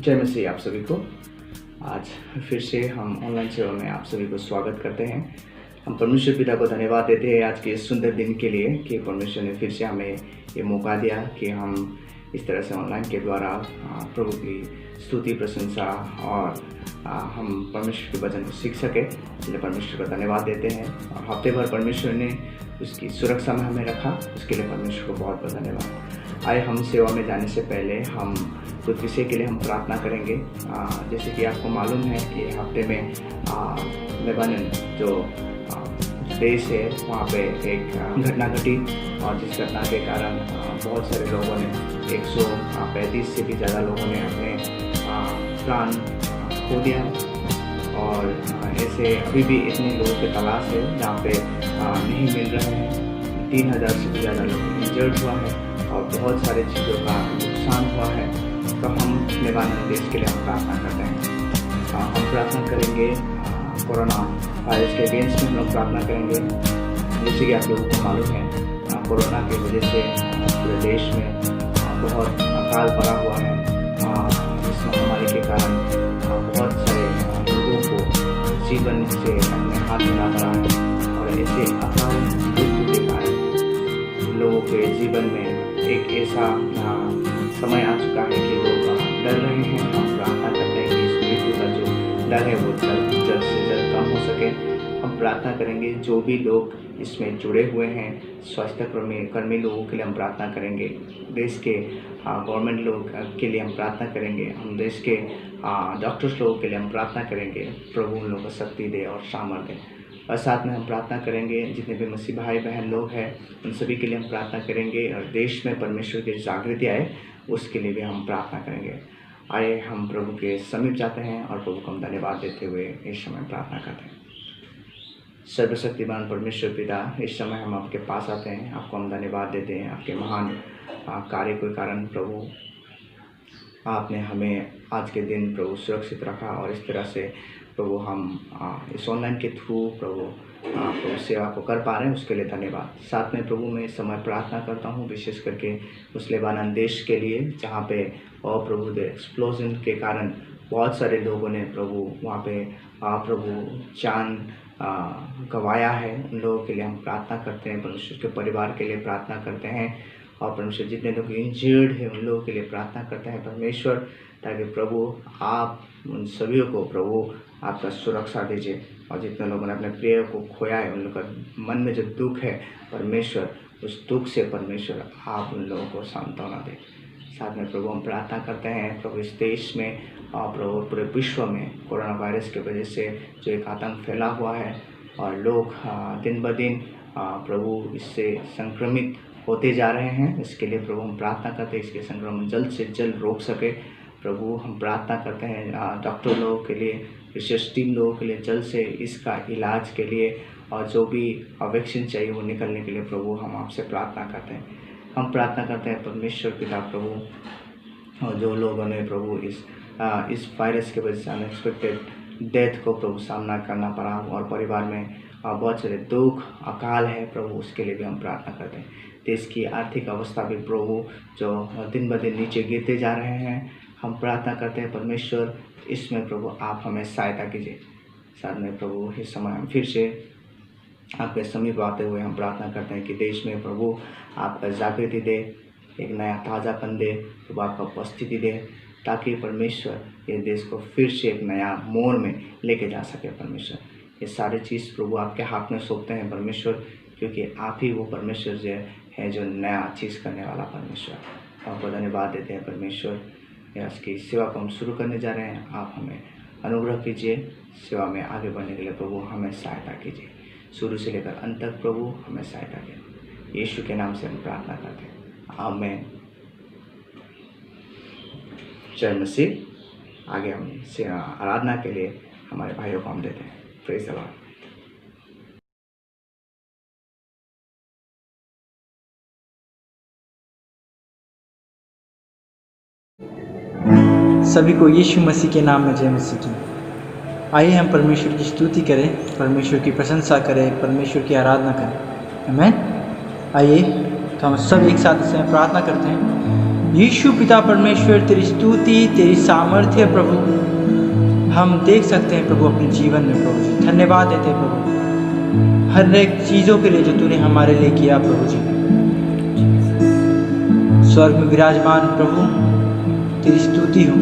जय मसीह आप सभी को। आज फिर से हम ऑनलाइन सेवा में आप सभी को स्वागत करते हैं। हम परमेश्वर पिता को धन्यवाद देते हैं आज के इस सुंदर दिन के लिए कि परमेश्वर ने फिर से हमें ये मौका दिया कि हम इस तरह से ऑनलाइन के द्वारा प्रभु की स्तुति प्रशंसा और हम परमेश्वर के वचन को सीख सके, इसलिए परमेश्वर का धन्यवाद देते हैं। और हफ्ते भर परमेश्वर ने उसकी सुरक्षा में हमें रखा, उसके लिए परमेश्वर को बहुत बहुत धन्यवाद। आए हम सेवा में जाने से पहले हम कुछ विषय के लिए हम प्रार्थना करेंगे। जैसे कि आपको मालूम है कि हफ्ते में लेबनान जो देश है वहाँ पे एक घटना घटी और जिस घटना के कारण बहुत सारे लोगों ने 135 से भी ज़्यादा लोगों ने अपने प्राण खो दिया और ऐसे अभी भी इतने लोगों की तलाश है जहाँ पे नहीं मिल रहे हैं। 3000 से भी ज़्यादा लोग इंजर्ड हुआ है और बहुत सारे चीज़ों का नुकसान हुआ है। तो हम लेबनान देश के लिए हम प्रार्थना करते हैं। हम प्रार्थना करेंगे कोरोना वायरस के अगेंस्ट में हम लोग प्रार्थना करेंगे। जैसे कि आप लोगों को मालूम है कोरोना की वजह से पूरे देश में बहुत अकाल पड़ा हुआ है। इस महामारी के कारण बहुत सारे लोगों को जीवन से अपने हाथ मिला पड़ा है और ऐसे अकाल मृत्यु के कारण लोगों के जीवन में एक ऐसा समय आ चुका है कि लोग डर रहे हैं। हम प्रार्थना करते हैं कि इस मृत्यु का जो डर है वो जल्द से जल्द कम हो सके। हम प्रार्थना करेंगे जो भी लोग इसमें जुड़े हुए हैं, स्वास्थ्य कर्मी लोगों के लिए हम प्रार्थना करेंगे। देश के गवर्नमेंट लोग के लिए हम प्रार्थना करेंगे। हम देश के डॉक्टर्स लोगों के लिए हम प्रार्थना करेंगे। प्रभु उन लोगों को शक्ति दे और सामर्थ्य दे। और साथ में हम प्रार्थना करेंगे जितने भी मसीह भाई बहन लोग हैं उन सभी के लिए हम प्रार्थना करेंगे और देश में परमेश्वर की जागृति आए उसके लिए भी हम प्रार्थना करेंगे। आइए हम प्रभु के समीप जाते हैं और प्रभु को हम धन्यवाद देते हुए इस समय प्रार्थना करते हैं। सर्वशक्तिमान परमेश्वर पिता, इस समय हम आपके पास आते हैं, आपको हम धन्यवाद देते हैं आपके महान कार्य के कारण। प्रभु आपने हमें आज के दिन प्रभु सुरक्षित रखा और इस तरह से प्रभु हम इस ऑनलाइन के थ्रू प्रभु सेवा को कर पा रहे हैं, उसके लिए धन्यवाद। साथ में प्रभु मैं इस समय प्रार्थना करता हूँ विशेष करके उस लेबनान देश के लिए जहाँ पे और प्रभु एक्सप्लोजन के कारण बहुत सारे लोगों ने प्रभु वहाँ पे प्रभु जान गंवाया है। उन लोगों के लिए हम प्रार्थना करते हैं, परमेश्वर के परिवार के लिए प्रार्थना करते हैं और परमेश्वर जितने लोग इंजर्ड हैं उन लोगों के लिए प्रार्थना करते हैं परमेश्वर, ताकि प्रभु आप उन सभी को प्रभु आपका सुरक्षा दीजिए। और जितने लोगों ने अपने प्रिय को खोया है उन लोगों का मन में जो दुख है परमेश्वर, उस दुख से परमेश्वर आप उन लोगों को सांत्वना दें। साथ में प्रभु हम प्रार्थना करते हैं प्रभु इस देश में और प्रभु पूरे विश्व में कोरोना वायरस की वजह से जो एक आतंक फैला हुआ है और लोग दिन ब दिन प्रभु इससे संक्रमित होते जा रहे हैं, इसके लिए प्रभु हम प्रार्थना करते हैं इसके संक्रमण जल्द से जल्द रोक सके। प्रभु हम प्रार्थना करते हैं डॉक्टर लोगों के लिए, रिसर्च टीम लोगों के लिए जल्द से इसका इलाज के लिए और जो भी वैक्सीन चाहिए वो निकलने के लिए प्रभु हम आपसे प्रार्थना करते हैं। हम प्रार्थना करते हैं परमेश्वर पिता प्रभु और जो लोगों ने प्रभु इस वायरस की वजह से अनएक्सपेक्टेड डेथ को प्रभु सामना करना पड़ा और परिवार में बहुत सारे दुख अकाल है प्रभु, उसके लिए भी हम प्रार्थना करते हैं। देश की आर्थिक अवस्था भी प्रभु जो दिन ब दिन नीचे गिरते जा रहे हैं, हम प्रार्थना करते हैं परमेश्वर इसमें प्रभु आप हमें सहायता कीजिए। साथ में प्रभु इस समय हम फिर से आपके समीप आते हुए हम प्रार्थना करते हैं कि देश में प्रभु आपका जागृति दे, एक नया ताज़ापन दे, प्रभु आपका उपस्थिति दे, ताकि परमेश्वर ये देश को फिर से एक नया मोड़ में लेके जा सके। परमेश्वर ये सारे चीज़ प्रभु आपके हाथ में सौंपते हैं परमेश्वर, क्योंकि आप ही वो परमेश्वर जो है जो नया चीज़ करने वाला परमेश्वर। आपको धन्यवाद देते हैं परमेश्वर। आज की सेवा को हम शुरू करने जा रहे हैं, आप हमें अनुग्रह कीजिए, सेवा में आगे बढ़ने के लिए प्रभु हमें सहायता कीजिए, शुरू से लेकर अंत तक प्रभु हमें सहायता कीजिए। यीशु के नाम से हम प्रार्थना करते हैं, आमीन। जय मसीह। आगे हम आराधना के लिए हमारे भाइयों को हम देते हैं। Praise the Lord. सभी को यीशु मसीह के नाम में जय मसीह की। आइए हम परमेश्वर की स्तुति करें, परमेश्वर की प्रशंसा करें, परमेश्वर की आराधना करें। आमीन। आइए तो हम सब एक साथ इसमें प्रार्थना करते हैं। यीशु पिता परमेश्वर, तेरी स्तुति, तेरी सामर्थ्य प्रभु हम देख सकते हैं प्रभु अपने जीवन में प्रभु जी। धन्यवाद देते हैं प्रभु हर एक चीज़ों के लिए जो तूने हमारे लिए किया प्रभु जी। स्वर्ग में विराजमान प्रभु तेरी स्तुति हो।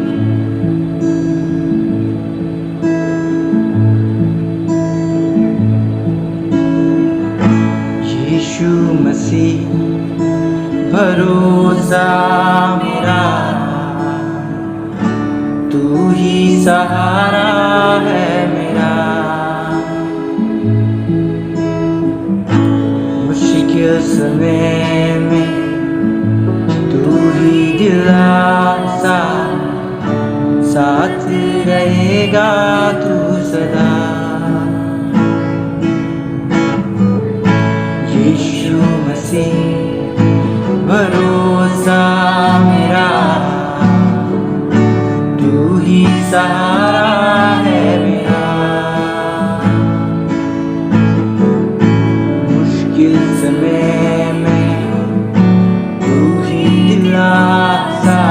यीशु मसीह भरोसा मेरा, तू ही सहारा है मेरा। मुश्किल समय में तू ही दिलासा, साथ रहेगा तू सदा। यीशु मसीह भरोसा मेरा, तू ही सहारा है मेरा। मुश्किल समय में तू ही दिलासा,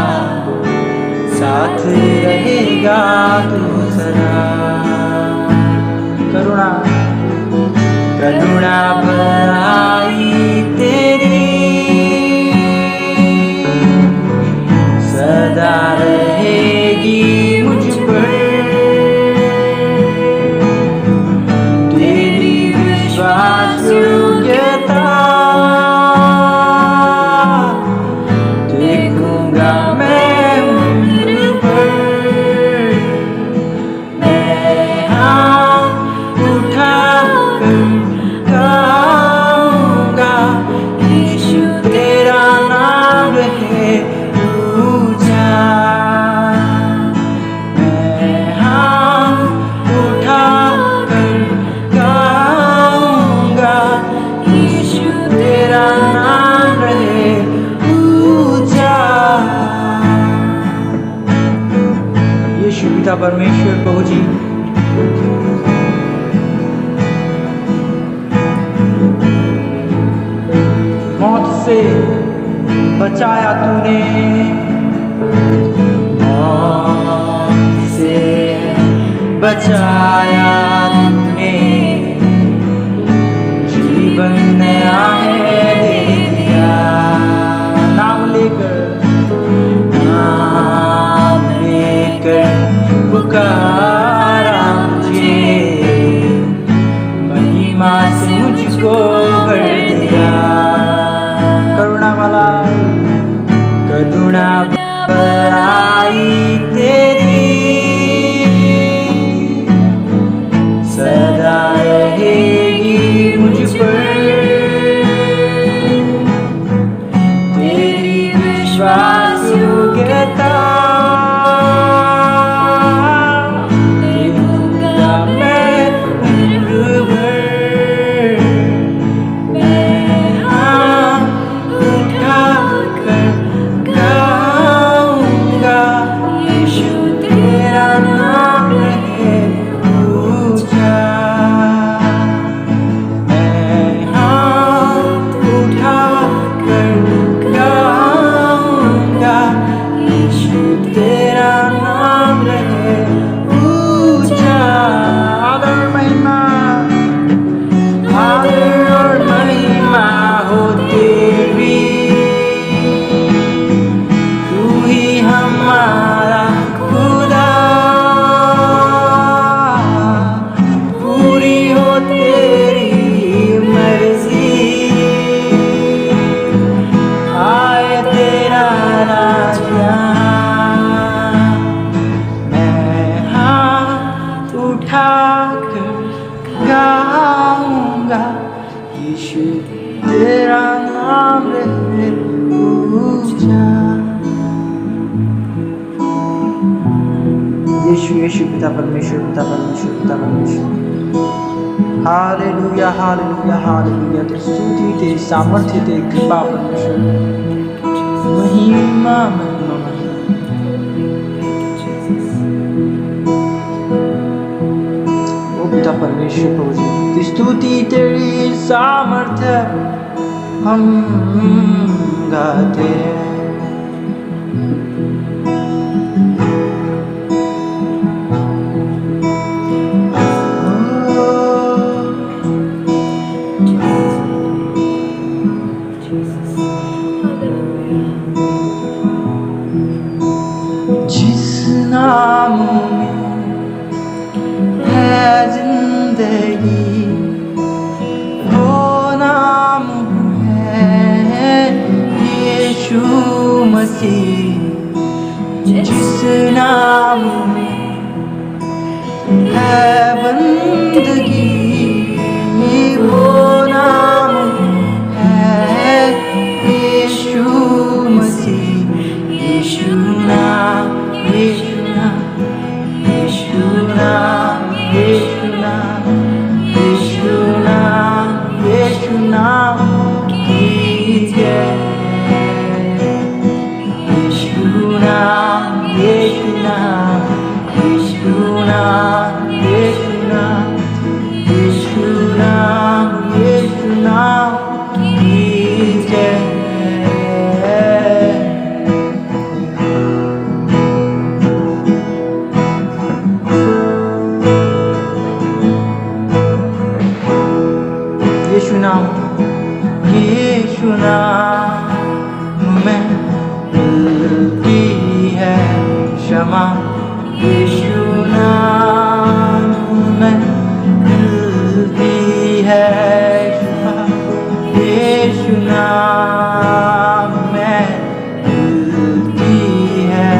साथ रहेगा तू सदा। करुणा भलाई तेरी सदा रहेगी मुझ पर। तेरी विश्वास योग्यता देखूंगा मैं उम्र भर। मैं हाथ उठा गाऊंगा, यीशु तेरा नाम रहे ऊंचा। मैं हाथ उठा गाऊंगा, यीशु तेरा नाम रहे ऊंचा। यीशु पिता परमेश्वर प्रभु जी, मौत से बचाया तूने, मौत से बचाया तूने। जीवन नया है दे दिया। नाम लेकर पुकारा मुझे, महिमा से मुझको भर दिया। करुणा भलाई तेरी सदा रहेगी मुझ पर। तेरी विश्वास योग्यता देखूंगा मैं उम्र भर। मैं हाथ उठा गाऊंगा, यीशु तेरा नाम रहे ऊंचा। मैं हाथ उठा गाऊंगा, यीशु तेरा नाम रहे ऊंचा। आदर और महिमा हो तेरी, तू ही हमारा खुदा। पूरी हो तेरी मर्जी, आए तेरा राज यहाँ। मैं हाथ उठा गाऊंगा, यीशु तेरा नाम रहे ऊंचा। यीशु यीशु पिता परमेश्वर, पिता परमेश्वर, पिता परमेश्वर। Hallelujah hallelujah hallelujah. तेरी स्तुति, तेरी सामर्थ्य, तेरी कृपा परमेश्वर। महिमा महिमा महिमा। ओ पिता परमेश्वर प्रभु जी, तेरी स्तुति, तेरी सामर्थ्य हम गाते हैं। जिस नाम में है जिंदगी वो नाम है यीशु मसीह। जिस नाम में है बंदगी वो नाम है यीशु मसीह। यीशु नाम, यीशु नाम, यीशु नाम, यीशु नाम, यीशु नाम, यीशु नाम की जय। यीशु नाम, यीशु नाम, यीशु नाम, यीशु नाम, यीशु नाम, यीशु नाम की जय। यीशु नाम, यीशु नाम में मिलती है क्षमा। यीशु नाम में मिलती है क्षमा। यीशु नाम में मिलती है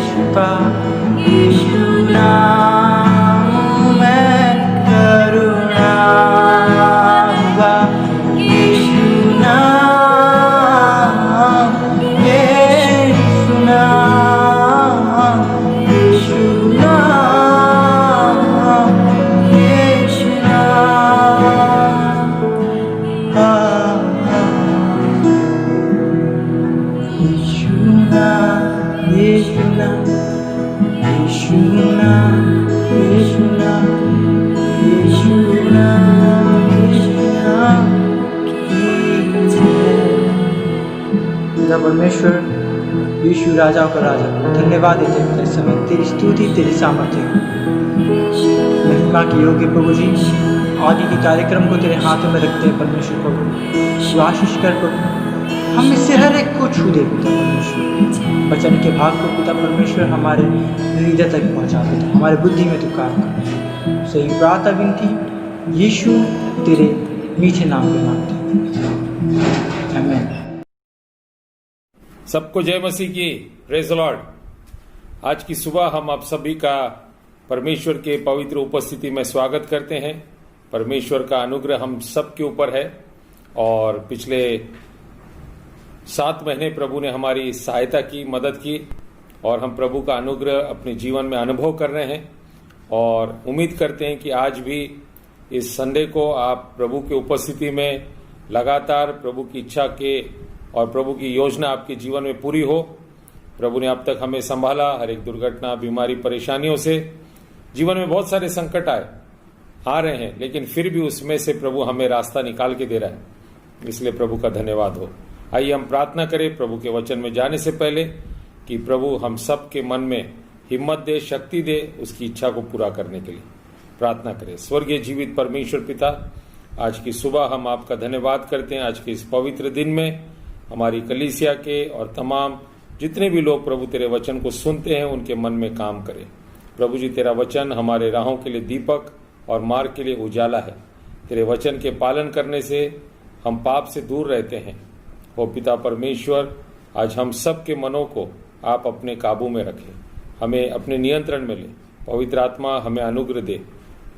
क्षमा। यीशु नाम में करुणा। यीशु नाम, यीशु नाम, यीशु नाम, यीशु नाम। यीशु नाम, यीशु नाम, यीशु नाम, यीशु नाम, यीशु नाम, यीशु नाम की जय। पिता परमेश्वर, यीशु राजाओं का राजा, धन्यवाद देते हैं तेरे समय, तेरी स्तुति, तेरी सामर्थ्य, महिमा की योग्य प्रभु जी। आगे के कार्यक्रम को तेरे हाथों में रखते हैं परमेश्वर प्रभु। तू आशीष कर प्रभु, हम इससे हर एक को छू दे पिता परमेश्वर। वचन के भाग को पिता परमेश्वर हमारे हृदय तक पहुँचा पिता, हमारे बुद्धि में तू काम कर। सही प्रार्थना विनती यीशु तेरे मीठे नाम में मांगते हैं, आमीन। सबको जय मसीह की, प्रेज द लॉर्ड। आज की सुबह हम आप सभी का परमेश्वर के पवित्र उपस्थिति में स्वागत करते हैं। परमेश्वर का अनुग्रह हम सब के ऊपर है और पिछले 7 महीने प्रभु ने हमारी सहायता की, मदद की और हम प्रभु का अनुग्रह अपने जीवन में अनुभव कर रहे हैं और उम्मीद करते हैं कि आज भी इस संडे को आप प्रभु के उपस्थिति में लगातार प्रभु की इच्छा के और प्रभु की योजना आपके जीवन में पूरी हो। प्रभु ने अब तक हमें संभाला, हर एक दुर्घटना, बीमारी, परेशानियों से। जीवन में बहुत सारे संकट आ रहे हैं, लेकिन फिर भी उसमें से प्रभु हमें रास्ता निकाल के दे रहा है, इसलिए प्रभु का धन्यवाद हो। आइए हम प्रार्थना करें प्रभु के वचन में जाने से पहले कि प्रभु हम सब के मन में हिम्मत दे, शक्ति दे उसकी इच्छा को पूरा करने के लिए। प्रार्थना करें। स्वर्गीय जीवित परमेश्वर पिता, आज की सुबह हम आपका धन्यवाद करते हैं। आज के इस पवित्र दिन में हमारी कलीसिया के और तमाम जितने भी लोग प्रभु तेरे वचन को सुनते हैं उनके मन में काम करें। प्रभु जी, तेरा वचन हमारे राहों के लिए दीपक और मार्ग के लिए उजाला है। तेरे वचन के पालन करने से हम पाप से दूर रहते हैं। ओ पिता परमेश्वर, आज हम सब के मनों को आप अपने काबू में रखें, हमें अपने नियंत्रण में ले। पवित्र आत्मा हमें अनुग्रह दे।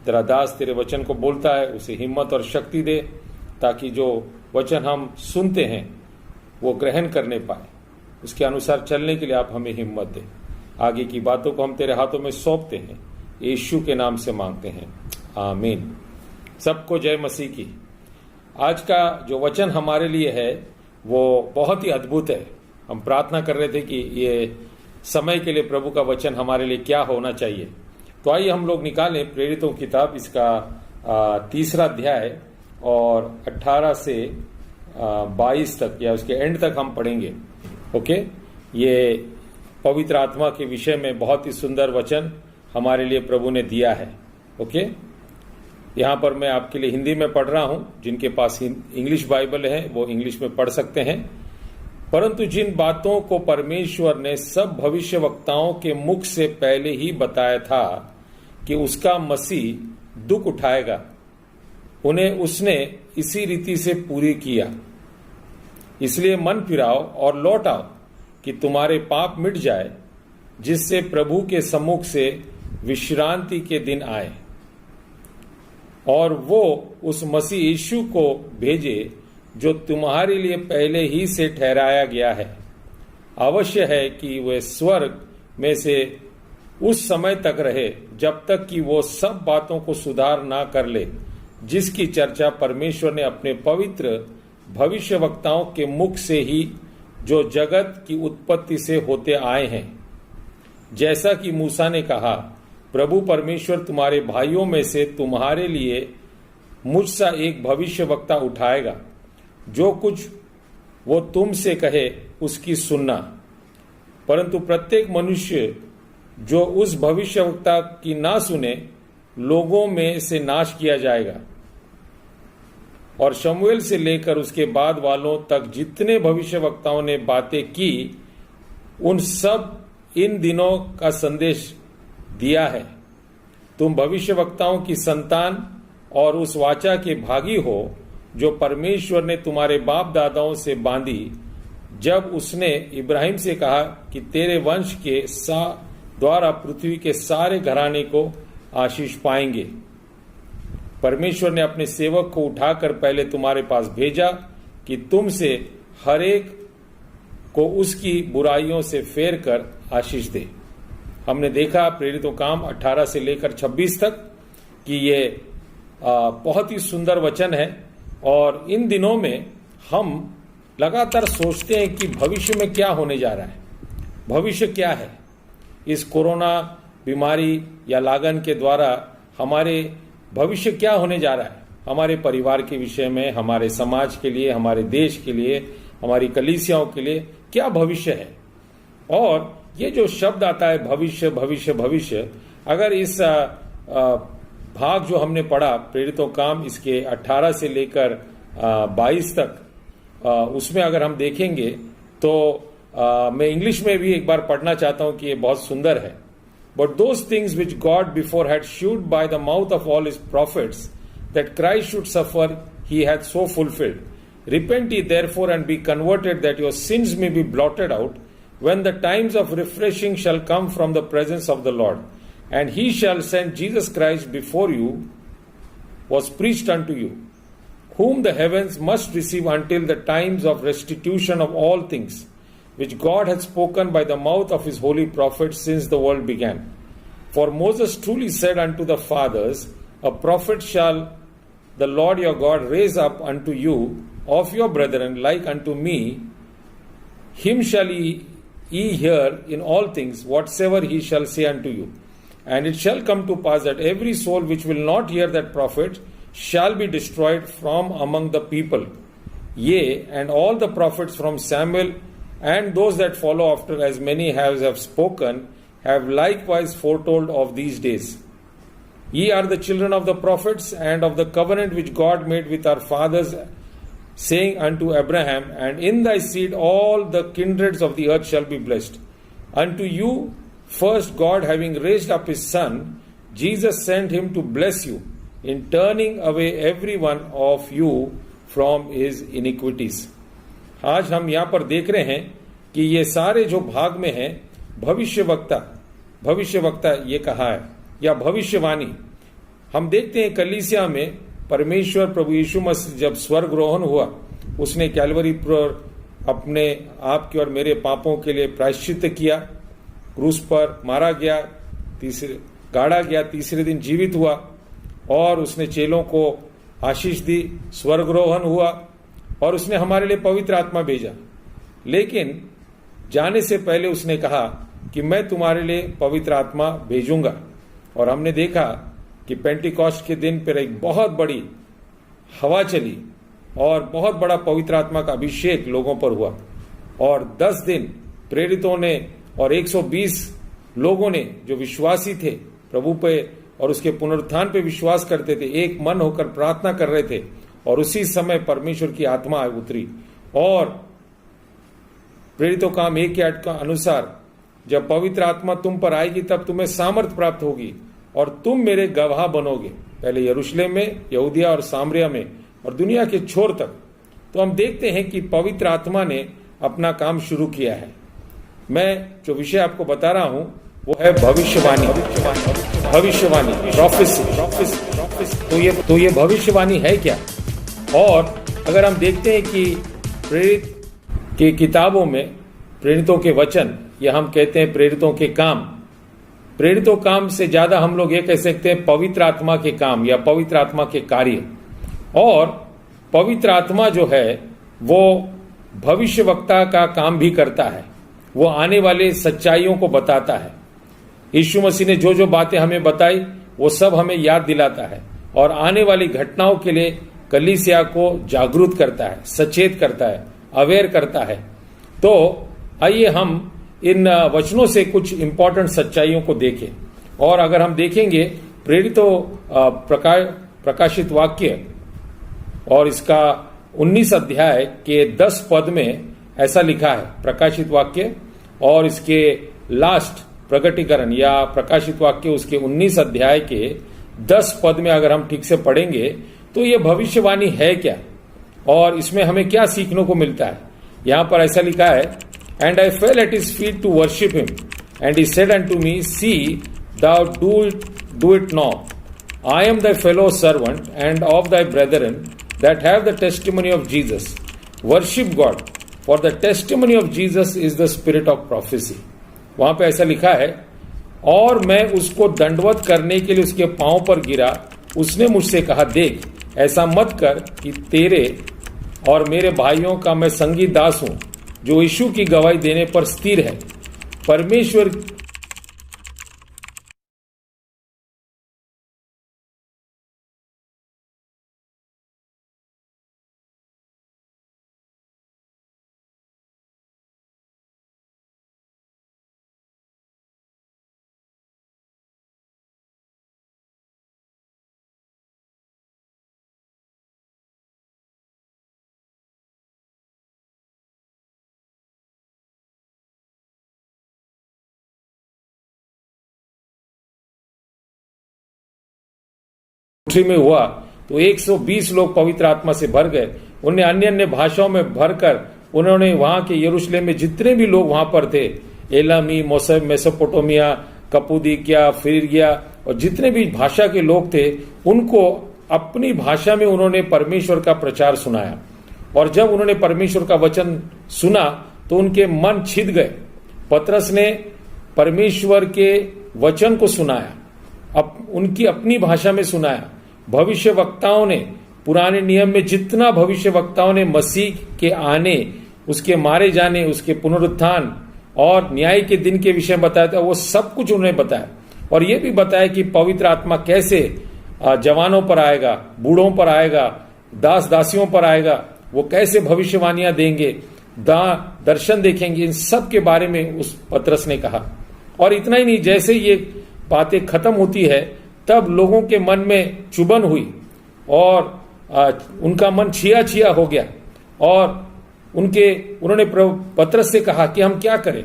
तेरा दास तेरे वचन को बोलता है, उसे हिम्मत और शक्ति दे, ताकि जो वचन हम सुनते हैं वो ग्रहण करने पाए, उसके अनुसार चलने के लिए आप हमें हिम्मत दे। आगे की बातों को हम तेरे हाथों में सौंपते हैं, यीशु के नाम से मांगते हैं, आमीन। सबको जय मसीह की। आज का जो वचन हमारे लिए है वो बहुत ही अद्भुत है। हम प्रार्थना कर रहे थे कि ये समय के लिए प्रभु का वचन हमारे लिए क्या होना चाहिए। तो आइए हम लोग निकालें प्रेरितों की किताब, इसका 3रा अध्याय और 18 से 22 तक या उसके एंड तक हम पढ़ेंगे। ओके, ये पवित्र आत्मा के विषय में बहुत ही सुंदर वचन हमारे लिए प्रभु ने दिया है। ओके, यहाँ पर मैं आपके लिए हिंदी में पढ़ रहा हूं। जिनके पास इंग्लिश बाइबल है वो इंग्लिश में पढ़ सकते हैं। परंतु जिन बातों को परमेश्वर ने सब भविष्यवक्ताओं के मुख से पहले ही बताया था कि उसका मसीह दुख उठाएगा, उन्हें उसने इसी रीति से पूरी किया। इसलिए मन फिराओ और लौट आओ कि तुम्हारे पाप मिट जाए, जिससे प्रभु के सम्मुख से विश्रांति के दिन आए, और वो उस मसीह यीशु को भेजे जो तुम्हारे लिए पहले ही से ठहराया गया है। अवश्य है कि वे स्वर्ग में से उस समय तक रहे जब तक कि वो सब बातों को सुधार ना कर ले, जिसकी चर्चा परमेश्वर ने अपने पवित्र भविष्यवक्ताओं के मुख से ही जो जगत की उत्पत्ति से होते आए हैं। जैसा कि मूसा ने कहा, प्रभु परमेश्वर तुम्हारे भाइयों में से तुम्हारे लिए मुझसा एक भविष्यवक्ता उठाएगा, जो कुछ वो तुमसे कहे उसकी सुनना। परंतु प्रत्येक मनुष्य जो उस भविष्यवक्ता की ना सुने, लोगों में से नाश किया जाएगा। और शमूएल से लेकर उसके बाद वालों तक जितने भविष्यवक्ताओं ने बातें की, उन सब इन दिनों का संदेश दिया है। तुम भविष्यवक्ताओं की संतान और उस वाचा के भागी हो जो परमेश्वर ने तुम्हारे बाप दादाओं से बांधी, जब उसने इब्राहिम से कहा कि तेरे वंश के द्वारा पृथ्वी के सारे घराने को आशीष पाएंगे। परमेश्वर ने अपने सेवक को उठाकर पहले तुम्हारे पास भेजा कि तुमसे हर एक को उसकी बुराइयों से फेर कर आशीष दे। हमने देखा प्रेरितों काम 18 से लेकर 26 तक कि ये बहुत ही सुंदर वचन है। और इन दिनों में हम लगातार सोचते हैं कि भविष्य में क्या होने जा रहा है, भविष्य क्या है। इस कोरोना बीमारी या लागन के द्वारा हमारे भविष्य क्या होने जा रहा है, हमारे परिवार के विषय में, हमारे समाज के लिए, हमारे देश के लिए, हमारी कलीसियाओं के लिए क्या भविष्य है। और ये जो शब्द आता है भविष्य भविष्य भविष्य, अगर इस भाग जो हमने पढ़ा प्रेरितों काम इसके 18 से लेकर 22 तक, उसमें अगर हम देखेंगे तो मैं इंग्लिश में भी एक बार पढ़ना चाहता हूं कि ये बहुत सुंदर है। But those things which God before had shewed by the mouth of all his prophets that Christ should suffer, he hath so fulfilled. Repent ye therefore and be converted, that your sins may be blotted out, when the times of refreshing shall come from the presence of the Lord. And he shall send Jesus Christ before you was preached unto you, whom the heavens must receive until the times of restitution of all things, which God hath spoken by the mouth of his holy prophets since the world began. For Moses truly said unto the fathers, a prophet shall the Lord your God raise up unto you of your brethren like unto me. Him shall ye hear in all things whatsoever he shall say unto you. And it shall come to pass that every soul which will not hear that prophet shall be destroyed from among the people. Yea, and all the prophets from Samuel and those that follow after, as many have spoken, have likewise foretold of these days. Ye are the children of the prophets and of the covenant which God made with our fathers, saying unto Abraham, and in thy seed all the kindreds of the earth shall be blessed. Unto you first God, having raised up his Son, Jesus sent him to bless you, in turning away every one of you from his iniquities. आज हम यहाँ पर देख रहे हैं कि ये सारे जो भाग में हैं भविष्यवक्ता ये कहा है या भविष्यवाणी। हम देखते हैं कलीसिया में परमेश्वर प्रभु यीशु मसीह जब स्वर्गरोहण हुआ, उसने कैलवरी पर अपने आपके और मेरे पापों के लिए प्रायश्चित किया, क्रूस पर मारा गया, गाड़ा गया, तीसरे दिन जीवित हुआ और उसने चेलों को आशीष दी, स्वर्गरोहण हुआ और उसने हमारे लिए पवित्र आत्मा भेजा। लेकिन जाने से पहले उसने कहा कि मैं तुम्हारे लिए पवित्र आत्मा भेजूंगा। और हमने देखा कि पेंटिकॉस्ट के दिन पर एक बहुत बड़ी हवा चली और बहुत बड़ा पवित्र आत्मा का अभिषेक लोगों पर हुआ और 10 दिन प्रेरितों ने और 120 लोगों ने जो विश्वासी थे प्रभु पे और उसके पुनरुत्थान पे विश्वास करते थे, एक मन होकर प्रार्थना कर रहे थे। और उसी समय परमेश्वर की आत्मा उतरी और प्रेरितों काम 1:8 का अनुसार जब पवित्र आत्मा तुम पर आएगी तब तुम्हें सामर्थ प्राप्त होगी और तुम मेरे गवाह बनोगे, पहले यरूशलेम में, यहूदिया और सामरिया में और दुनिया के छोर तक। तो हम देखते हैं कि पवित्र आत्मा ने अपना काम शुरू किया है। मैं जो विषय आपको बता रहा हूं वो है भविष्यवाणी। प्रोफेसी। तो ये भविष्यवाणी है क्या? और अगर हम देखते हैं कि प्रेरित की किताबों में प्रेरितों के वचन या हम कहते हैं प्रेरितों के काम, प्रेरितों काम से ज्यादा हम लोग ये कह सकते हैं पवित्र आत्मा के काम या पवित्र आत्मा के कार्य। और पवित्र आत्मा जो है वो भविष्यवक्ता का काम भी करता है, वो आने वाले सच्चाइयों को बताता है। यीशु मसीह ने जो जो बातें हमें बताई वो सब हमें याद दिलाता है और आने वाली घटनाओं के लिए कलीसिया को जागरूक करता है, सचेत करता है, अवेयर करता है। तो आइए हम इन वचनों से कुछ इंपॉर्टेंट सच्चाइयों को देखें। और अगर हम देखेंगे प्रेरितों प्रकाशित वाक्य और इसका 19 अध्याय के 10 पद में ऐसा लिखा है, प्रकाशित वाक्य और इसके लास्ट प्रकटीकरण या प्रकाशित वाक्य उसके 19 अध्याय के 10 पद में अगर हम ठीक से पढ़ेंगे तो ये भविष्यवाणी है क्या और इसमें हमें क्या सीखने को मिलता है। यहां पर ऐसा लिखा है, and I fell at his feet to worship him and he said unto me, see thou do it now. I am thy fellow servant and of thy brethren that have the testimony of Jesus. Worship God, for the testimony of Jesus is the spirit of prophecy. वहां पे ऐसा लिखा है, और मैं उसको दंडवत करने के लिए उसके पांव पर गिरा। उसने मुझसे कहा, देख, ऐसा मत कर कि तेरे और मेरे भाइयों का मैं संगी दास हूं जो यीशु की गवाही देने पर स्थिर है। परमेश्वर में हुआ तो 120 लोग पवित्र आत्मा से भर गए। उन्हें अन्य अन्य भाषाओं में भरकर उन्होंने वहां के यरूशलेम में जितने भी लोग वहां पर थे, एलामी, मेसोपोटामिया, कपुदिकिया, फ्रीगिया और जितने भी भाषा के लोग थे, उनको अपनी भाषा में उन्होंने परमेश्वर का प्रचार सुनाया। और जब उन्होंने परमेश्वर का वचन सुना तो उनके मन छिद गए। पतरस ने परमेश्वर के वचन को सुनाया, उनकी अपनी भाषा में सुनाया। भविष्य वक्ताओं ने, पुराने नियम में जितना भविष्य वक्ताओं ने मसीह के आने, उसके मारे जाने, उसके पुनरुत्थान और न्याय के दिन के विषय में बताया था, वो सब कुछ उन्होंने बताया। और ये भी बताया कि पवित्र आत्मा कैसे जवानों पर आएगा, बूढ़ों पर आएगा, दास दासियों पर आएगा, वो कैसे भविष्यवाणियां देंगे, दर्शन देखेंगे, इन सब के बारे में उस पतरस ने कहा। और इतना ही नहीं, जैसे ये बातें खत्म होती है तब लोगों के मन में चुभन हुई और उनका मन छिया छिया हो गया और उन्होंने पतरस से कहा कि हम क्या करें।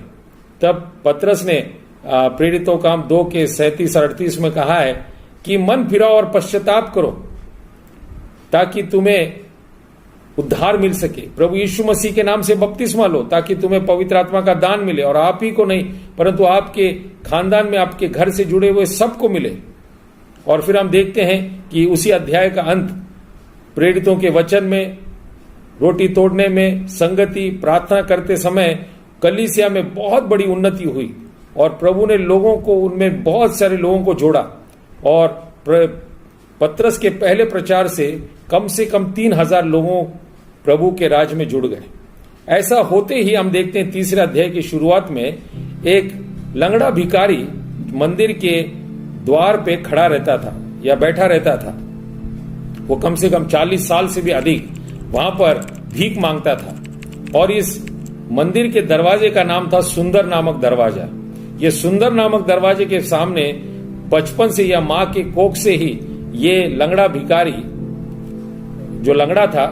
तब पतरस ने प्रेरितों काम 2 के 37-38 में कहा है कि मन फिराओ और पश्चाताप करो ताकि तुम्हें उद्धार मिल सके। प्रभु यीशु मसीह के नाम से बपतिस्मा लो ताकि तुम्हें पवित्र आत्मा का दान मिले, और आप ही को नहीं परंतु आपके खानदान में, आपके घर से जुड़े हुए सबको मिले। और फिर हम देखते हैं कि उसी अध्याय का अंत प्रेरितों के वचन में, रोटी तोड़ने में, संगति, प्रार्थना करते समय कलीसिया में बहुत बड़ी उन्नति हुई और प्रभु ने लोगों को, उनमें बहुत सारे लोगों को जोड़ा। और पतरस के पहले प्रचार से कम 3000 लोगों प्रभु के राज में जुड़ गए। ऐसा होते ही हम देखते हैं 3 अध्याय की शुरुआत में एक लंगड़ा भिखारी मंदिर के द्वार पे खड़ा रहता था या बैठा रहता था। वो कम से कम 40 साल से भी अधिक वहां पर भीख मांगता था। और इस मंदिर के दरवाजे का नाम था सुंदर नामक दरवाजा। ये सुंदर नामक दरवाजे के सामने बचपन से या मां के कोख से ही ये लंगड़ा भिखारी जो लंगड़ा था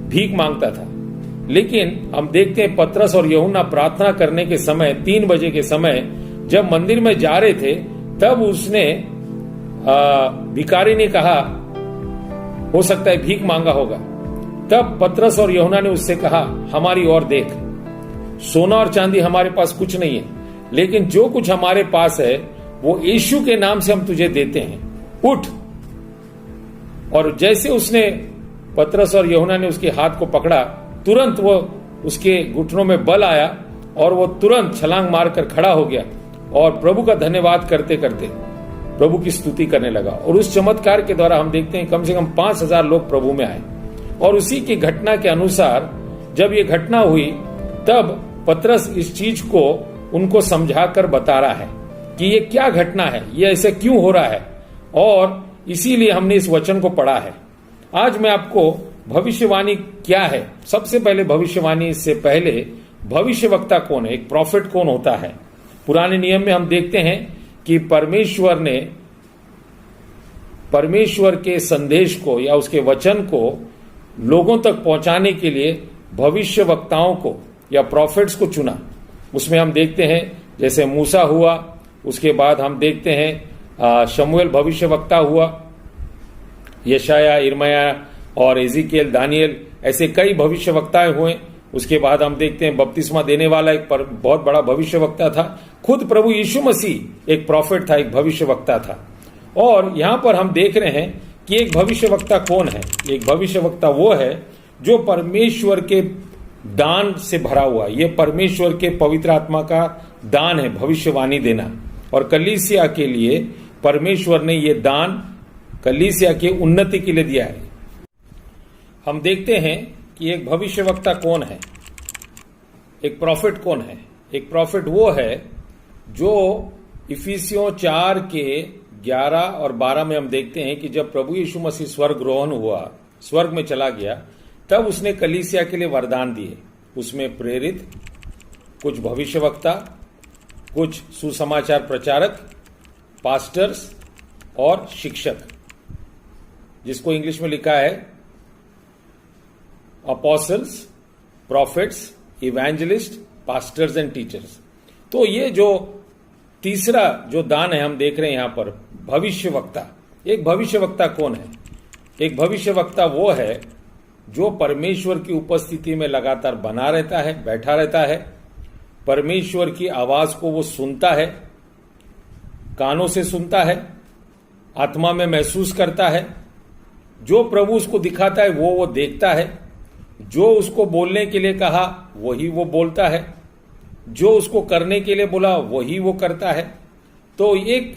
भीख मांगता था। लेकिन हम देखते हैं पतरस और यूहन्ना प्रार्थना करने के समय 3 बजे के समय जब मंदिर में जा रहे थे, तब उसने भिखारी ने कहा हो सकता है भीख मांगा होगा। तब पतरस और यूहन्ना ने उससे कहा हमारी ओर देख, सोना और चांदी हमारे पास कुछ नहीं है, लेकिन जो कुछ हमारे पास है वो यीशु के नाम से हम तुझे देते हैं, उठ। और जैसे उसने पतरस और यूहन्ना ने उसके हाथ को पकड़ा, तुरंत वो उसके घुटनों में बल आया और वो तुरंत छलांग मारकर खड़ा हो गया और प्रभु का धन्यवाद करते करते प्रभु की स्तुति करने लगा। और उस चमत्कार के द्वारा हम देखते हैं कम से कम 5000 लोग प्रभु में आए। और उसी की घटना के अनुसार जब ये घटना हुई, तब पतरस इस चीज को उनको समझाकर बता रहा है कि ये क्या घटना है, ये ऐसे क्यों हो रहा है, और इसीलिए हमने इस वचन को पढ़ा है। आज मैं आपको भविष्यवाणी क्या है, सबसे पहले भविष्यवाणी से पहले भविष्यवक्ता कौन है, एक प्रॉफिट कौन होता है। पुराने नियम में हम देखते हैं कि परमेश्वर ने परमेश्वर के संदेश को या उसके वचन को लोगों तक पहुंचाने के लिए भविष्यवक्ताओं को या प्रॉफिट्स को चुना। उसमें हम देखते हैं जैसे मूसा हुआ, उसके बाद हम देखते हैं शमूएल भविष्यवक्ता हुआ, यशाया, इर्मया और एजिकेल, दानियल, ऐसे कई भविष्यवक्ताएं हुए। उसके बाद हम देखते हैं बपतिस्मा देने वाला एक बहुत बड़ा भविष्यवक्ता था। खुद प्रभु यीशु मसीह एक प्रॉफिट था, एक भविष्यवक्ता था। और यहां पर हम देख रहे हैं कि एक भविष्यवक्ता कौन है। एक भविष्यवक्ता वो है जो परमेश्वर के दान से भरा हुआ। ये परमेश्वर के पवित्र आत्मा का दान है, भविष्यवाणी देना। और कलीसिया के लिए परमेश्वर ने ये दान कलीसिया की उन्नति के लिए दिया है। हम देखते हैं कि एक भविष्यवक्ता कौन है, एक प्रॉफिट कौन है। एक प्रॉफिट वो है जो इफिसियों 4 के 11 और 12 में हम देखते हैं कि जब प्रभु यीशु मसीह स्वर्गरोहण हुआ, स्वर्ग में चला गया, तब उसने कलीसिया के लिए वरदान दिए। उसमें प्रेरित, कुछ भविष्यवक्ता, कुछ सुसमाचार प्रचारक, पास्टर्स और शिक्षक, जिसको इंग्लिश में लिखा है apostles, profits, evangelist, pastors and teachers. तो ये जो तीसरा जो दान है हम देख रहे हैं यहां पर, भविष्यवक्ता। एक भविष्यवक्ता कौन है? एक भविष्यवक्ता वो है जो परमेश्वर की उपस्थिति में लगातार बना रहता है, बैठा रहता है। परमेश्वर की आवाज को वो सुनता है, कानों से सुनता है, आत्मा में महसूस करता है। जो प्रभु उसको दिखाता है वो देखता है। जो उसको बोलने के लिए कहा वही वो बोलता है। जो उसको करने के लिए बोला वही वो करता है। तो एक